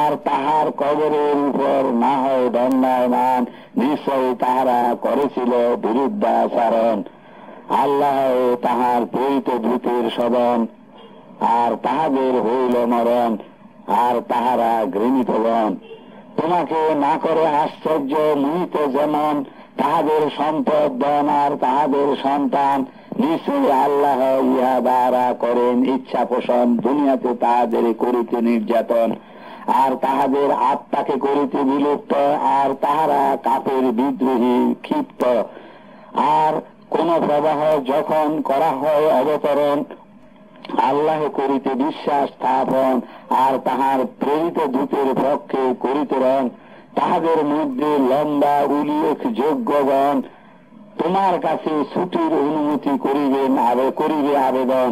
আর তাহার কবরের উপর না হয় দণ্ডায়মান, নিশ্চয় তাহারা করেছিল বিরুদ্ধাচরণ। আল্লাহ তাহার প্রেরিত দূতের শরণ, আর তাহাদের হইল মরণ, আর তাহারা ঘৃণিতগণ। তোমাকে না করে আশ্চর্য মোহিত যেমন তাহাদের সম্পদ দান আর তাহাদের সন্তান, নিশ্চয় আল্লাহ ইহা দ্বারা করেন ইচ্ছা পোষণ। দুনিয়াতে তাহাদের করিতে নির্যাতন, আর তাহাদের আত্মাকে করিতে বিলুপ্ত, আর তাহারা কাপের বিদ্রোহী ক্ষিপ্ত। আর কোন প্রবাহ যখন করা হয় অবতরণ, আল্লাহ করিতে বিশ্বাস স্থাপন, আর তাহার প্রেরিত দূতের পক্ষে করিতরণ। তাহাদের মধ্যে লম্বা উল্লেখযোগ্যগণ তোমার কাছে ছুটির অনুমতি করিবে আবেদন,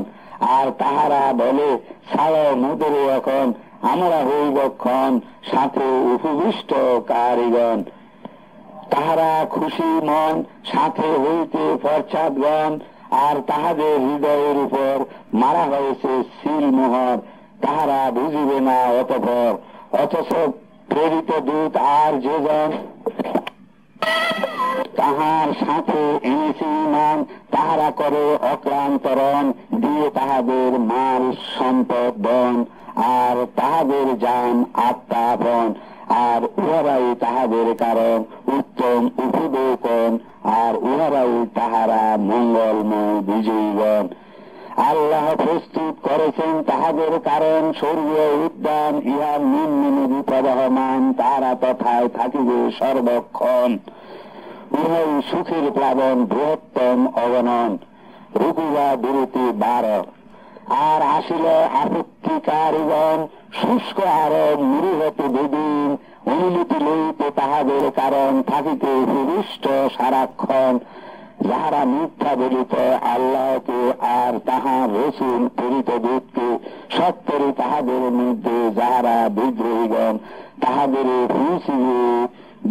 আর তাহারা বলে ছাড়ো মোদের এখন, আমরা হইবক্ষণ সাথে উপবিষ্ট কারিগণ। তাহারা খুশি মন সাথে হইতে পশ্চাৎগণ, আর তাহাদের হৃদয়ের উপর মারা হয়েছে সিলমোহর, তাহারা বুঝিবে না অতঃপর। অথচ প্রেরিত দূত আর যেজন তাহার সাথে এনেছে ইমান, তাহারা করে অক্লান্তরণ দিয়ে তাহাদের মাল সম্পদ বন, আর তাহাদের যান আত্মাপন, আর উহারাই তাহাদের কারণ উত্তম উপদেকন, আর উহারাই তাহারা মঙ্গলময় বিজয়ীগণ। আল্লাহ প্রস্তুত করেছেন তাহাদের কারণ স্বর্গীয় উদ্যান, ইহার নিম্ন নদী প্রবাহমান, তারা তথায় থাকিবে সর্বক্ষণ। উহাই সুখের প্লাবন, বৃহত্তম অগণন। রুকুবা বিরতি 12। আর আসিল আপত্তিকারীগণ শুষ্ক আরব নিরীহতে বেদিন, অনুমতি লইতে তাহাদের কারণ থাকিতে উপবিষ্ট সারাক্ষণ। যাহারা মিথ্যা বলিত আল্লাহকে আর তাহার রসুল প্রেরিত দূতকে, সত্তরে তাহাদের মধ্যে যাহারা বিদ্রোহীগণ, তাহাদের পৌঁছিবে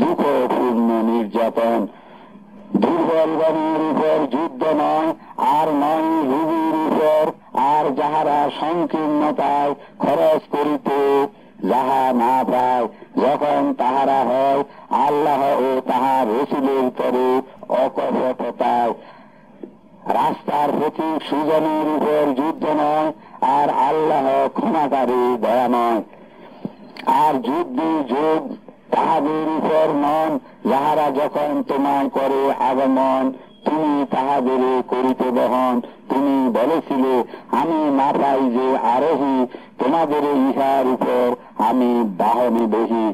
দুঃখপূর্ণ নির্যাতন। দুর্বলগণের উপর যুদ্ধ নয়, আর নয় রোগীর উপর, আর যাহারা সংকীর্ণতায় খরচ করিতে যাহা না পায়, যখন তাহারা হয় আল্লাহ ও তাহার রসুলের তরে অকপটতায়। রাস্তার প্রতি সুজনের উপর যুদ্ধ নয়, আর আল্লাহ ক্ষমাকারী দয়াময়। আর যুদ্ধে যোগ তাহাদের উপর নন যাহারা যখন তোমায় করে আগমন, তুমি তাহাদের করিতে বহন। তুমি বলেছিলে, আমি না পাই যে আরোহী, তোমাদের ইহার উপর আমি বাহনে বহি।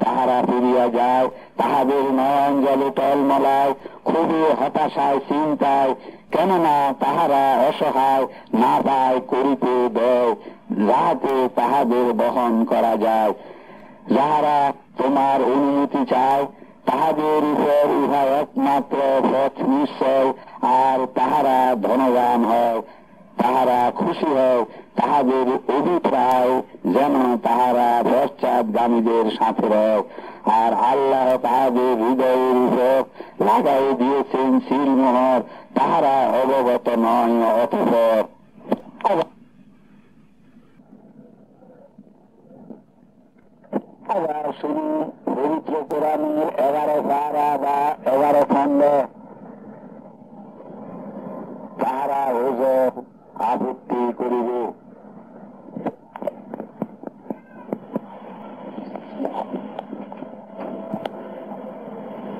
তাহারা ফিরিয়া যায়, তাহাদের নয়ন জলে টলমলায়, খুবই হতাশায় চিন্তায়, কেননা তাহারা অসহায়, না পায় করিতে দেয় যাহাতে তাহাদের বহন করা যায়। যাহারা তোমার অনুমতি চায়, তাহাদের উপর ইহা একমাত্র পথ নিশ্চয়, আর তাহারা ধনবান হয়। তাহারা খুশি হয়, তাহাদের অভিপ্রায় যেন তাহারা পশ্চাৎগামীদের সাথে রয়। আর আল্লাহ তাহাদের হৃদয়ের উপর লাগাই দিয়েছেন সিলমোহর, তাহারা অবগত নয় অতঃপর। আবার শুনি পবিত্র কোরআনের 11 পারা বা 11 খণ্ড। তাহারা ওজর আপত্তি করিবে।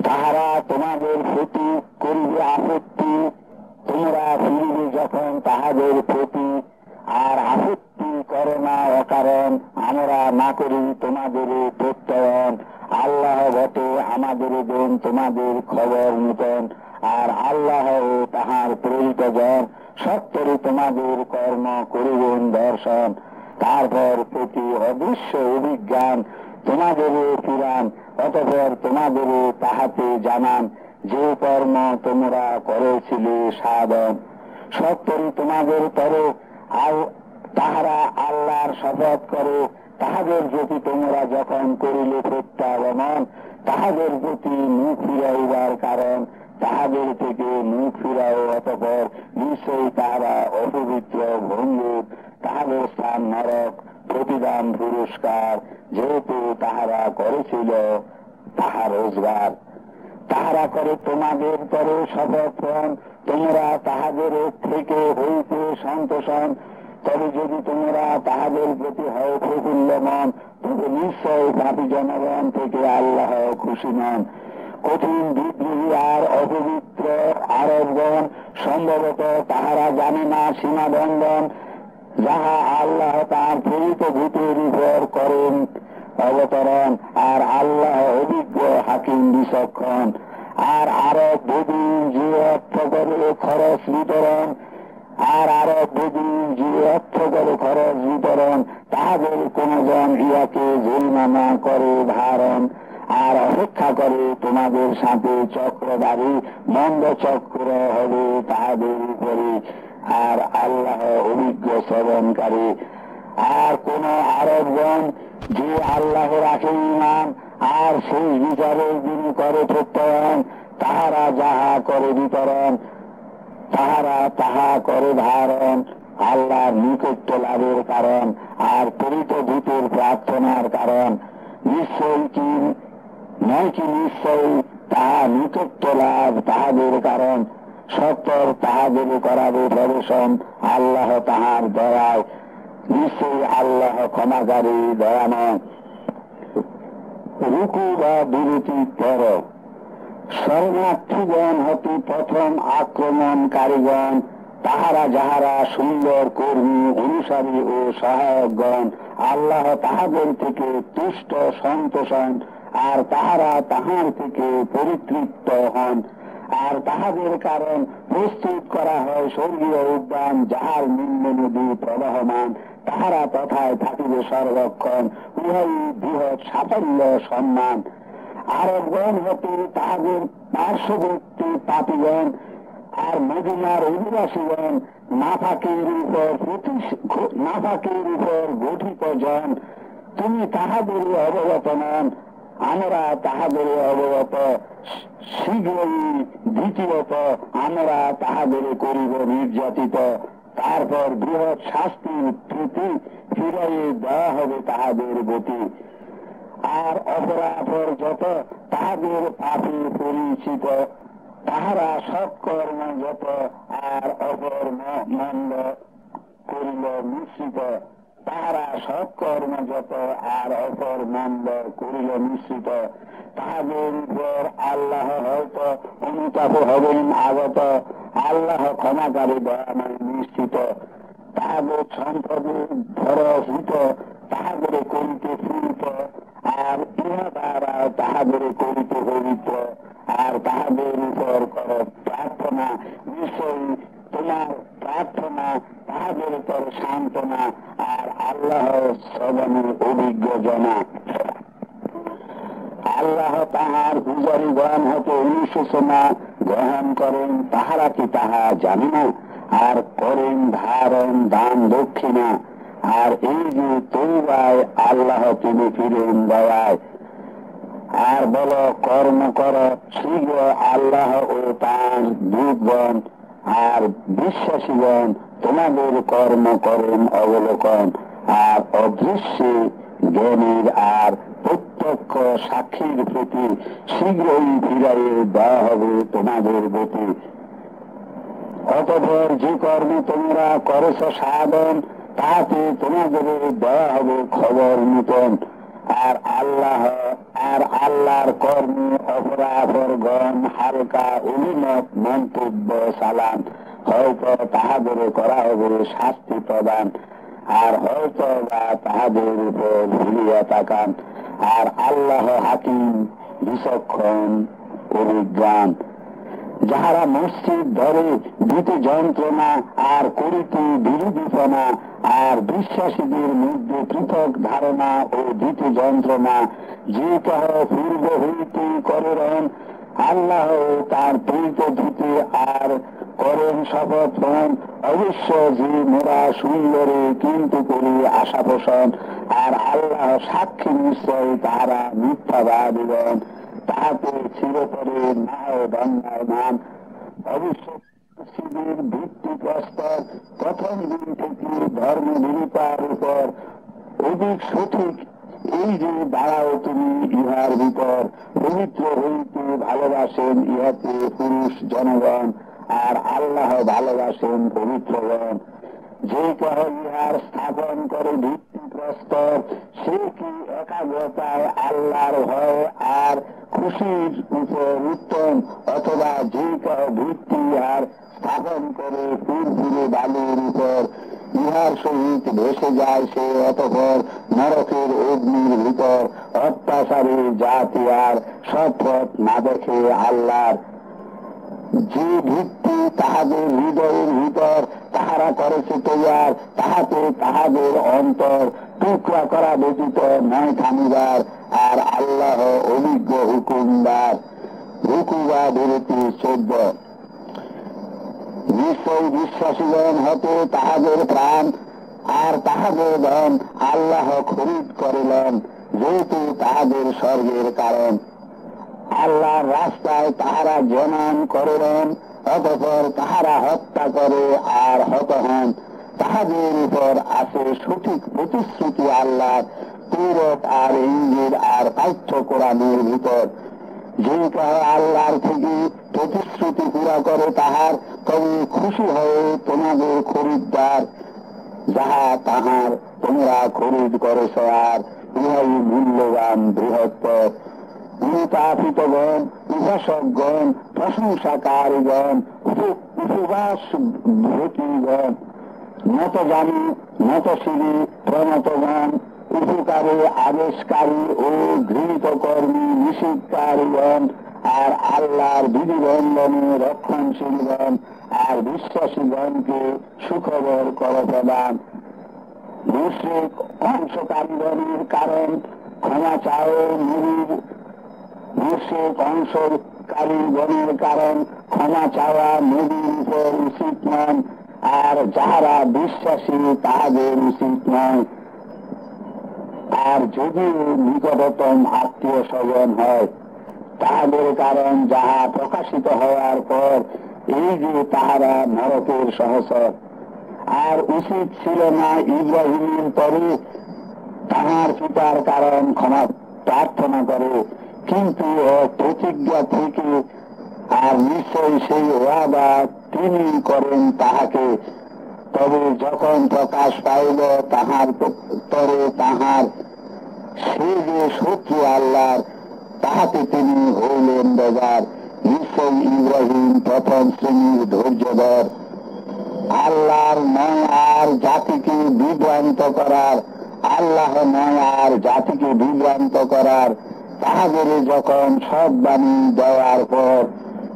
তাহারা তোমাদের প্রতি করিবে আপত্তি, তোমরা ফিরিবে যখন তাহাদের প্রতি। আর আপত্তি করো না অকারণ, আমরা না করি তোমাদের প্রত্যয়ন। আল্লাহ বটে আমাদের দেন তোমাদের খবর নূতন। আর আল্লাহ ও তাহার প্রেরিত জন সত্তরে তোমাদের কর্ম করিবেন দর্শন। তারপর প্রতি অদৃশ্য অভিজ্ঞান তোমাদের ফিরান, অতঃপর তোমাদের তাহাতে জানান যে কর্ম তোমরা করেছিলে সাধন। সত্তরে তোমাদের তরে তাহারা আল্লাহর শপথ করে, তাহাদের প্রতি তোমরা যখন করিলে প্রত্যাগমন, তাহাদের প্রতি মুখ ফিরাইবার কারণ তাহাদের থেকে মুখ ফিরাও। অতঃপর নিশ্চয়ই তাহারা অপবিত্র ভঙ্গুর, তাহাদের স্থান নরক, প্রতিদান পুরস্কার, যেহেতু তাহারা করেছিল তাহা রোজগার। তাহারা করে তোমাদের তরে শপথন, তোমরা তাহাদের থেকে হইতে সন্তোষণ। তবে যদি তোমরা তাহাদের প্রতি হও প্রফুল্লমন, তবে নিশ্চয় পাপী জনগণ থেকে আল্লাহ খুশি নন। কঠিন বিদ্রোহী আর অপবিত্র আরবগণ সম্ভবত তাহারা জানে না সীমাবন্ধন, যাহা আল্লাহ তাঁর প্রেরিত ভূতের উপর করেন অবতরণ। আর আল্লাহ অভিজ্ঞ হাকিম বিচক্ষণ। আর আরব বধূ যে অর্থ করে খরচ বিতরণ, আর আরব বধূ যে অর্থ করে খরচ বিতরণ, তাহাদের কোন জন ইহাকে জরিমানা করে ধারণ। আর অপেক্ষা করে তোমাদের সাথে চক্রধারী, মন্দ চক্র হবে তাহাদের উপরে। আর আল্লাহ অভিজ্ঞ শ্রবণকারী। আর কোন আরবগণ যে আল্লাহ রাখে ইমান, আর সেই বিচারের দিন করে প্রত্যয়ন, তাহারা যাহা করে বিতরণ, তাহারা তাহা করে ধারণ, আল্লাহর নিকট্য লাভের কারণ, আর প্রেরিত দূতের প্রার্থনার কারণ। নিশ্চয় কি নয় কি নিশ্চয়ই তাহা নিকট্য লাভ তাহাদের কারণ। সত্তর তাহাদের করাবে প্রবেশন আল্লাহ তাহার দয়ায়, নিশ্চয়ই আল্লাহ ক্ষমাকারী দয়াময়। রুকু বা বিরতি পর। শরণার্থীগণ হতে প্রথম আক্রমণকারীগণ, তাহারা যাহারা সুন্দর কর্মী, অনুসারী ও সহায়কগণ, আল্লাহ তাহাদের থেকে তুষ্ট সন্তোষণ। আর তাহারা তাহার থেকে পরিতৃপ্ত হন। আর তাহাদের কারণ প্রস্তুত করা হয় স্বর্গীয় উদ্যান, যাহার নিম্ন নদী প্রবাহমান। তাহারা তথায় থাকিবে সর্বক্ষণ, উহাই বৃহৎ সাফল্য সম্মান। আরবগণ হতে তাহাদের পার্শ্ববর্তী পাপীগণ, আর মদিনার অধিবাসীগণ নাফাকের উপর গঠিত জন। তুমি তাহাদের অবগত নন, আমরা তাহাদের অবগত। শীঘ্রই দ্বিতীয়ত আমরা তাহাদের করিব নির্যাতিত, তারপর বৃহৎ শাস্তির প্রতি ফিরাইয়ে দেওয়া হবে তাহাদের গতি। আর অপরাধর যত তাহাদের পাপে পরিচিত, তাহারা সৎকর্ম যত আর অপর মন্দ করিল মিশ্রিত। তাহারা সৎকর্ম যত আর অপর মন্দ করিল মিশ্রিত, তাহাদের উপর আল্লাহ হয়তো অনুতাপ হবেন আগত, আল্লাহ ক্ষমাকারী দয়াময় নিশ্চিত। তাহাদের সম্পদে ধরহিত, তাহাদের করিতে পীড়িত, আর ইহা তাহারা তাহাদের করিতে পবিত্র, আর তাহাদের উপর কর প্রার্থনা, নিশ্চয়ই তোমার প্রার্থনা তাহাদের উপর সান্ত্বনা, আর আল্লাহ শ্রবণের অভিজ্ঞ জনা। আল্লাহ তাহার পূজারীগণ হতে অনুশোচনা গ্রহণ করেন, তাহারা কি তাহা জানে না? আর করেন ধারণ দান দক্ষিণা, আর এই যে তৌবায় আল্লাহ তিনি ফিরেন দয়ায়। আর বল কর্ম কর শীঘ্র আল্লাহ ও তাঁর দূতগণ, আর বিশ্বাসীগণ তোমাদের কর্ম করেন অবলোকন, আর অদৃশ্য জ্ঞানীর আর প্রত্যক্ষ সাক্ষীর প্রতি শীঘ্রই ফিরাইয়ে দেওয়া হবে তোমাদের গতি। অতঃপর যে কর্মে তোমরা করেছ সাধন, তাহাতে তোমাদের দেওয়া হবে খবর নূতন। আর আল্লাহর কর্মে অপরাপরগণ হালকা অভিমত মন্তব্য চালান, হয়তো তাহাদের করা হবে শাস্তি প্রদান, আর হয়তো বা তাহাদের উপর ভুলিয়া তাকান। আর আল্লাহ হাকিম বিচক্ষণ অভিজ্ঞান। যাহারা মসজিদ ধরে দিতে যন্ত্রণা আর করিতে বিরোধিপনা, আর বিশ্বাসীদের মধ্যে পৃথক ধারণা ও দিতে যন্ত্রণা, যে কেহ পূর্ব হইতে করেন আল্লাহ তার পীড়িত দিতে, আর করেন শপথ হন অবশ্য যে মোরা সুন্দরে কিন্তু করি আশা পোষণ, আর আল্লাহ সাক্ষী নিশ্চয় তাহারা মিথ্যাবাদীগণ, তাহাতে চিরতরে ন্যায় দণ্ডায় মান। অবশ্য ভিত্তি প্রস্তর প্রথম দিন থেকে ধর্ম বিরোধিতার উপর অধিক সঠিক এই যে দাঁড়াও তুমি ইহার ভিতর, পবিত্র হইতে ভালোবাসেন ইহাতে পুরুষ জনগণ, আর আল্লাহ ভালোবাসেন পবিত্রগণ। যে কেহ ইহার স্থাপন করে ভিত্তি প্রস্তর, সে কি একাগ্রতায় আল্লাহর ভয় আর খুশির উপর উত্তম, অথবা যে কেহ ভিত্তি ইহার স্থাপন করে পুরপুরে বালুর উপর, ইহার সহিত ভেসে যায় সে অতঃপর নরকের অগ্নির ভিতর। অত্যাচারী জাতি আর সৎপথ না দেখে আল্লাহর। যে ভিত্তি তাহাদের হৃদয়ের ভিতর তাহারা করেছে তৈয়ার, তাহাতে তাহাদের অন্তর টুকরা করা ব্যতীত নয় থামিবার, আর আল্লাহ অভিজ্ঞ হুকুমদার। রুকুবা বিরতি 14। নিশ্চয় বিশ্বাসীগণ হতে তাহাদের প্রাণ আর তাহাদের ধন আল্লাহ খরিদ করিলেন, যেহেতু তাহাদের স্বর্গের কারণ। আল্লাহর রাস্তায় তাহারা জনন করিলেন, অতঃপর তাহারা হত্যা করে আর হত হন। তাহাদের উপর আছে সঠিক প্রতিশ্রুতি আল্লাহর, তৌরাত আর ইনজিল আর পাঠ্য কোরআনের ভিতর। যে কেহ আল্লাহর থেকে প্রতিশ্রুতি পুরা করে তাহার, তবে খুশি হয়ে তোমাদের খরিদ্দার, যাহা তাহার তোমরা খরিদ করেছ, আর ইহাই মূল্যবান বৃহত্তর। অনুতাপিতগণ, উপাসকগণ, প্রশংসাকারীগণ, উপবাস ভূতিগণ, নত জানি নতশিরি প্রণতগণ, উপকারী আদেশকারী ও ঘৃণিত কর্মী নিষেধকারীগণ, আর আল্লাহর বিধিবন্ধনে রক্ষণশীলগণ, আর বিশ্বাসীগণকে সুখবর কর প্রদান। মুশরিক অংশকারীগণের কারণ ক্ষমা চাও নবীর, মুশরিক অংশকারীগণের কারণ ক্ষমা চাওয়া নবীর উপর উচিত নয়, আর যাহারা বিশ্বাসী তাহাদের উচিত নয়। আর যদিও নিকটতম আত্মীয় স্বজন হয়, তাহাদের কারণ যাহা প্রকাশিত হওয়ার পর এই যে তাহারা নরকের সহচর। আর উচিত ছিল না ইব্রাহিমের পরে তাহার পিতার কারণ ক্ষমা প্রার্থনা করে, কিন্তু প্রতিজ্ঞা থেকে আর নিশ্চয় সেই ওয়াদা তিনি করেন তাহাকে, তবে যখন প্রকাশ পাইল তাহার তরে তাহার সে যে শত্রু আল্লাহর, তাহাতে তিনি হইলেন বেজার। নিশ্চয় ইব্রাহিম প্রথম শ্রেণীর ধৈর্যধর। আল্লাহর নয় আর জাতিকে বিভ্রান্ত করার, আল্লাহ নয় আর জাতিকে বিভ্রান্ত করার। তাহাদের যখন সব বাণী দেওয়ার পর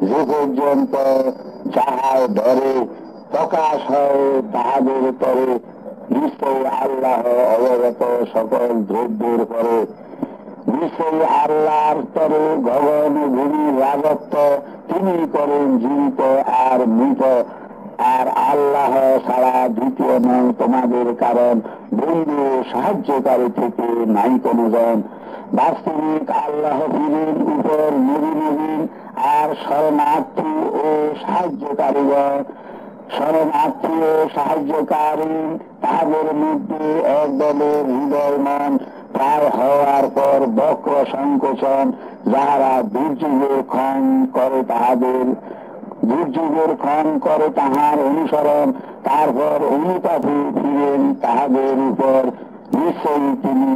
যে পর্যন্ত যাহার ধরে প্রকাশ হয় তাহাদের তরে, নিশ্চয় আল্লাহ অবগত সকল দ্রব্যের পরে। নিশ্চয় আল্লাহর তরে গগন ভূমির রাজত্ব, তিনি করেন জীবিত আর মৃত। আর আল্লাহ ছাড়া দ্বিতীয় নয় তোমাদের, কারণ বন্ধু সাহায্যকারী থেকে নাই কোনো জন। বাস্তবিক আল্লাহ ফিরেন উপর নবী নবীন আর শরণার্থী ও সাহায্যকারীগণ। শরণার্থী ও সাহায্যকারী তাহাদের মধ্যে এক দলের হৃদয় মন প্রায় হওয়ার পর বক্র সংকোচন, যাহারা দুর্যোগের ক্ষণ করে তাহাদের দুর্যোগের ক্ষণ করে তাহার অনুসরণ, তারপর অনুতাপে ফিরেন তাহাদের উপর। নিশ্চয়ই তিনি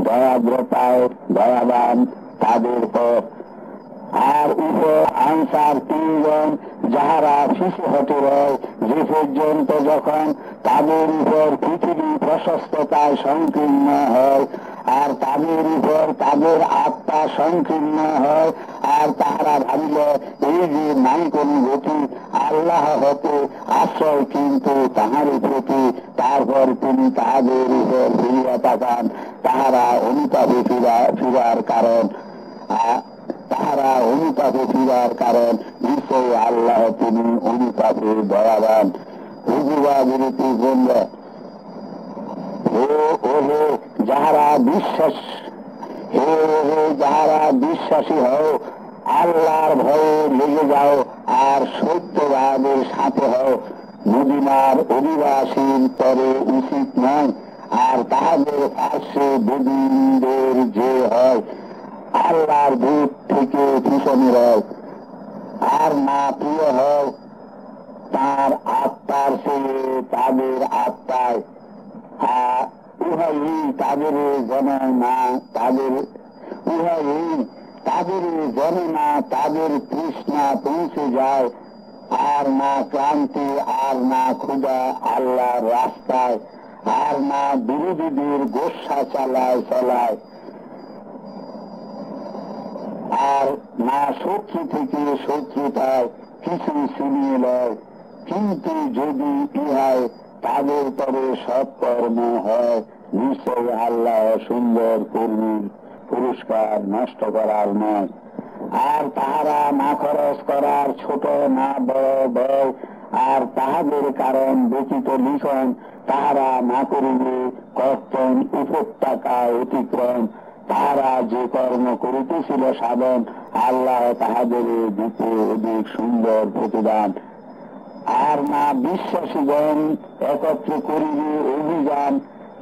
দয়াদ্রতায় দয়াবান তাদের পর। আর উপর আনসার তিনজন, যাহারা শিশু হতে রয়, যে পর্যন্ত যখন তাদের উপর পৃথিবী প্রশস্ততায় সংকীর্ণ হয়, আর তাদের উপর তাদের আত্মা সংকীর্ণ হয়, আর তাহারা ভাবিল এই যে নাই কোন গতি, আল্লাহ হতে আশ্রয় কিন্তু তাহারই প্রতি। তারপর তিনি তাহাদের উপর ফিরিয়া তাকান, তাহারা অনুতাপে ফিরার কারণ তাহারা অনুতাপে ফিরার কারণ নিশ্চয় আল্লাহ তিনি অনুতাপে দয়াবান। হুজুরা বিরতি বলল, হে যাহারা বিশ্বাসী হও, আল্লাহর ভয়ে লেগে যাও আর সত্যবাদের সাথে হও। মদিনার অধিবাসীর তরে উচিত নয়, আর তাহাদের পার্শ্বে বেদীনদের যে হয় আল্লাহর দূত থেকে পিছনে রয়, আর না প্রিয় হয় তার আত্মার চেয়ে তাদের আত্মায়। উহাই তাদের জনে না তাদের তৃষ্ণা পৌঁছে যায়, আর না ক্লান্তি আর না ক্ষুধা আল্লাহর রাস্তায়, আর না বিরোধীদের গোসা চলায়, আর না শত্রু থেকে শত্রুতায় কিছু ছিনিয়ে লয়। কিন্তু যদি ইহায় তাদের তরে সৎকর্ম হয়, নিশ্চয় আল্লাহ সুন্দর কর্মীর পুরস্কার নষ্ট করার নয়। আর তাহারা না খরচ করার, ছোট না বড়, আর তাহাদের কারণ ব্যতীত লিখন, তাহারা না করিবে কর্তন উপত্যকা অতিক্রম। তাহারা যে কর্ম করিতেছিল সাধন, আল্লাহ তাহাদের দিতে অধিক সুন্দর প্রতিদান। আর না বিশ্বাসীগণ একত্র করিবে অভিযান,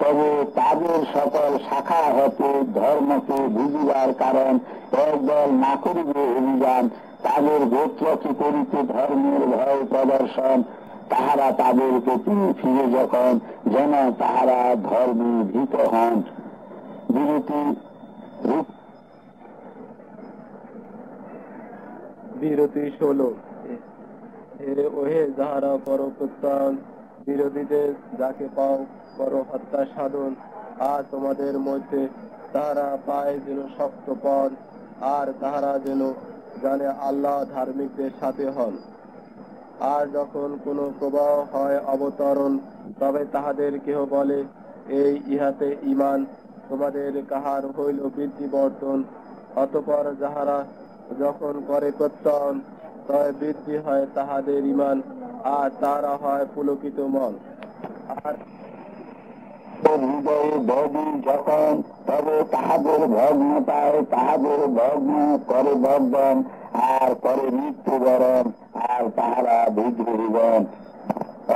তবে তাদের সকল শাখা হতে ধর্মকে বুঝিবার কারণ একদল না করিবে অভিযান। তাদের গোত্রকে করিতে ধর্মের ভয় প্রদর্শন, তাহারা তাদের প্রতি ফিরে যখন যেন তাহারা ধর্মে ভীত হন। বিরতি 16। ওহে যাহারা করো প্রত্যয়ন, বিরোধীদের যাকে পাও করো হত্যা সাধন। আর তোমাদের মধ্যে তাহারা পায় যেন শক্ত পণ, আর তাহারা যেন জানে আল্লাহ ধার্মিকদের সাথে হন। আর যখন কোনো প্রবাহ হয় অবতরণ, তবে তাহাদের কেহ বলে এই ইহাতে ঈমান, তোমাদের কাহার হইল বৃদ্ধি বর্ধন। অতঃপর যাহারা যখন করে প্রত্যয়ন, তবে বৃদ্ধি হয় তাহাদের ঈমান, আর তারা হয় পুলকিত মন। আর হৃদয়ে বধি যখন, তবে তাহাদের ভগ্নতায় তাহাদের ভগ্ন করে বর্ধন, আর করে মৃত্যুবরণ, আর তাহারা বিদ্রোহীগণ।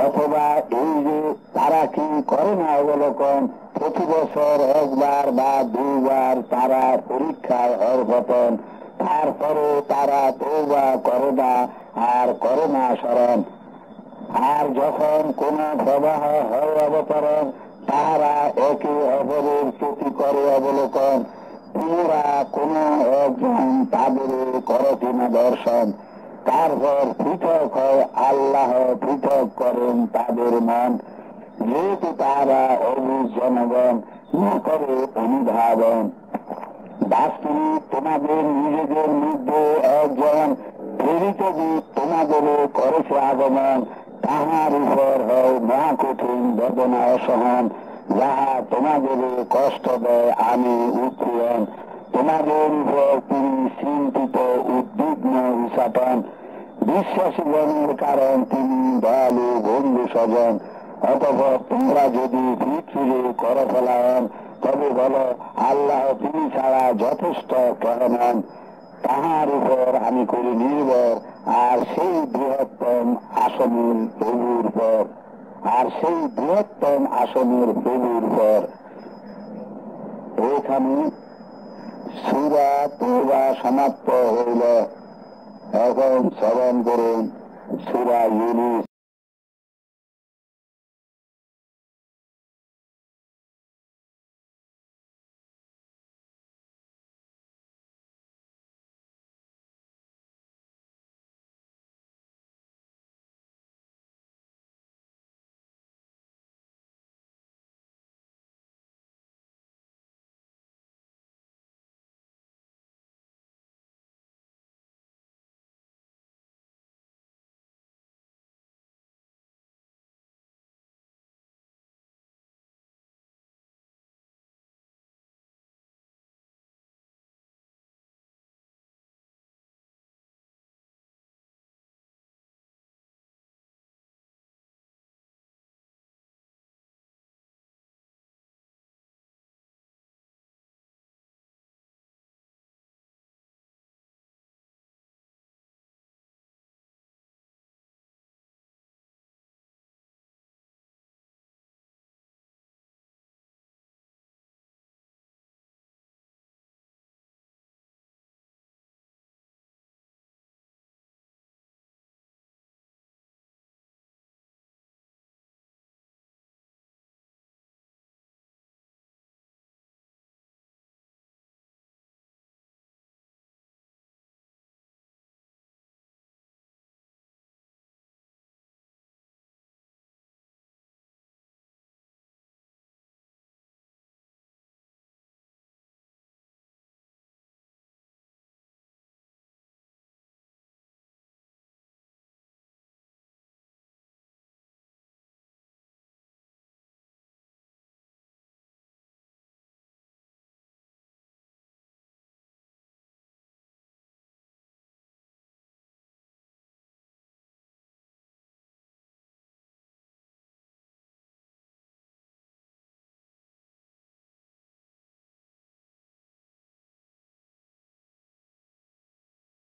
অথবা এই যে তারা কি করে না অবলোকন, প্রতি বছর একবার বা দুইবার তারা পরীক্ষায় অর্ঘটন, তারপরে তারা তৌবা করে না আর করে না স্মরণ। আর যখন কোন প্রবাহ হয় অবতরণ, তাহারা একে অপরের প্রতি করে অবলোকন। পুনরা কোন একজন তাদের করে কিনা দর্শন। তারপর পৃথক হয় আল্লাহ, পৃথক করেন তাদের মন। যেহেতু তারা অবুঝ জনগণ, না করে অনুধাবন। বাস্তবিক তোমাদের নিজেদের মধ্যে একজন প্রেরিত দূত তোমাদের করেছে আগমন। তাহার উপর হয় মহাকঠিন বেদনা অসহন, যাহা তোমাদের কষ্ট দেয় আমি উৎপীড়ন। তোমাদের উপর তিনি চিন্তিত উদ্বিগ্ন উচাটন। বিশ্বাসীগণের কারণ তিনি দয়ালু বন্ধু স্বজন। অতঃপর তোমরা যদি পৃথিবী করে ফেলান, তবে বলো আল্লাহ তিনি ছাড়া যথেষ্ট কেহ নন। তাহার উপর আমি করি নির্ভর, আর সেই বৃহত্তম আসনের প্রভুর পর, এখানে সূরা তওবা সমাপ্ত হইল। এখন শ্রবণ করুন সূরা ইউনূস।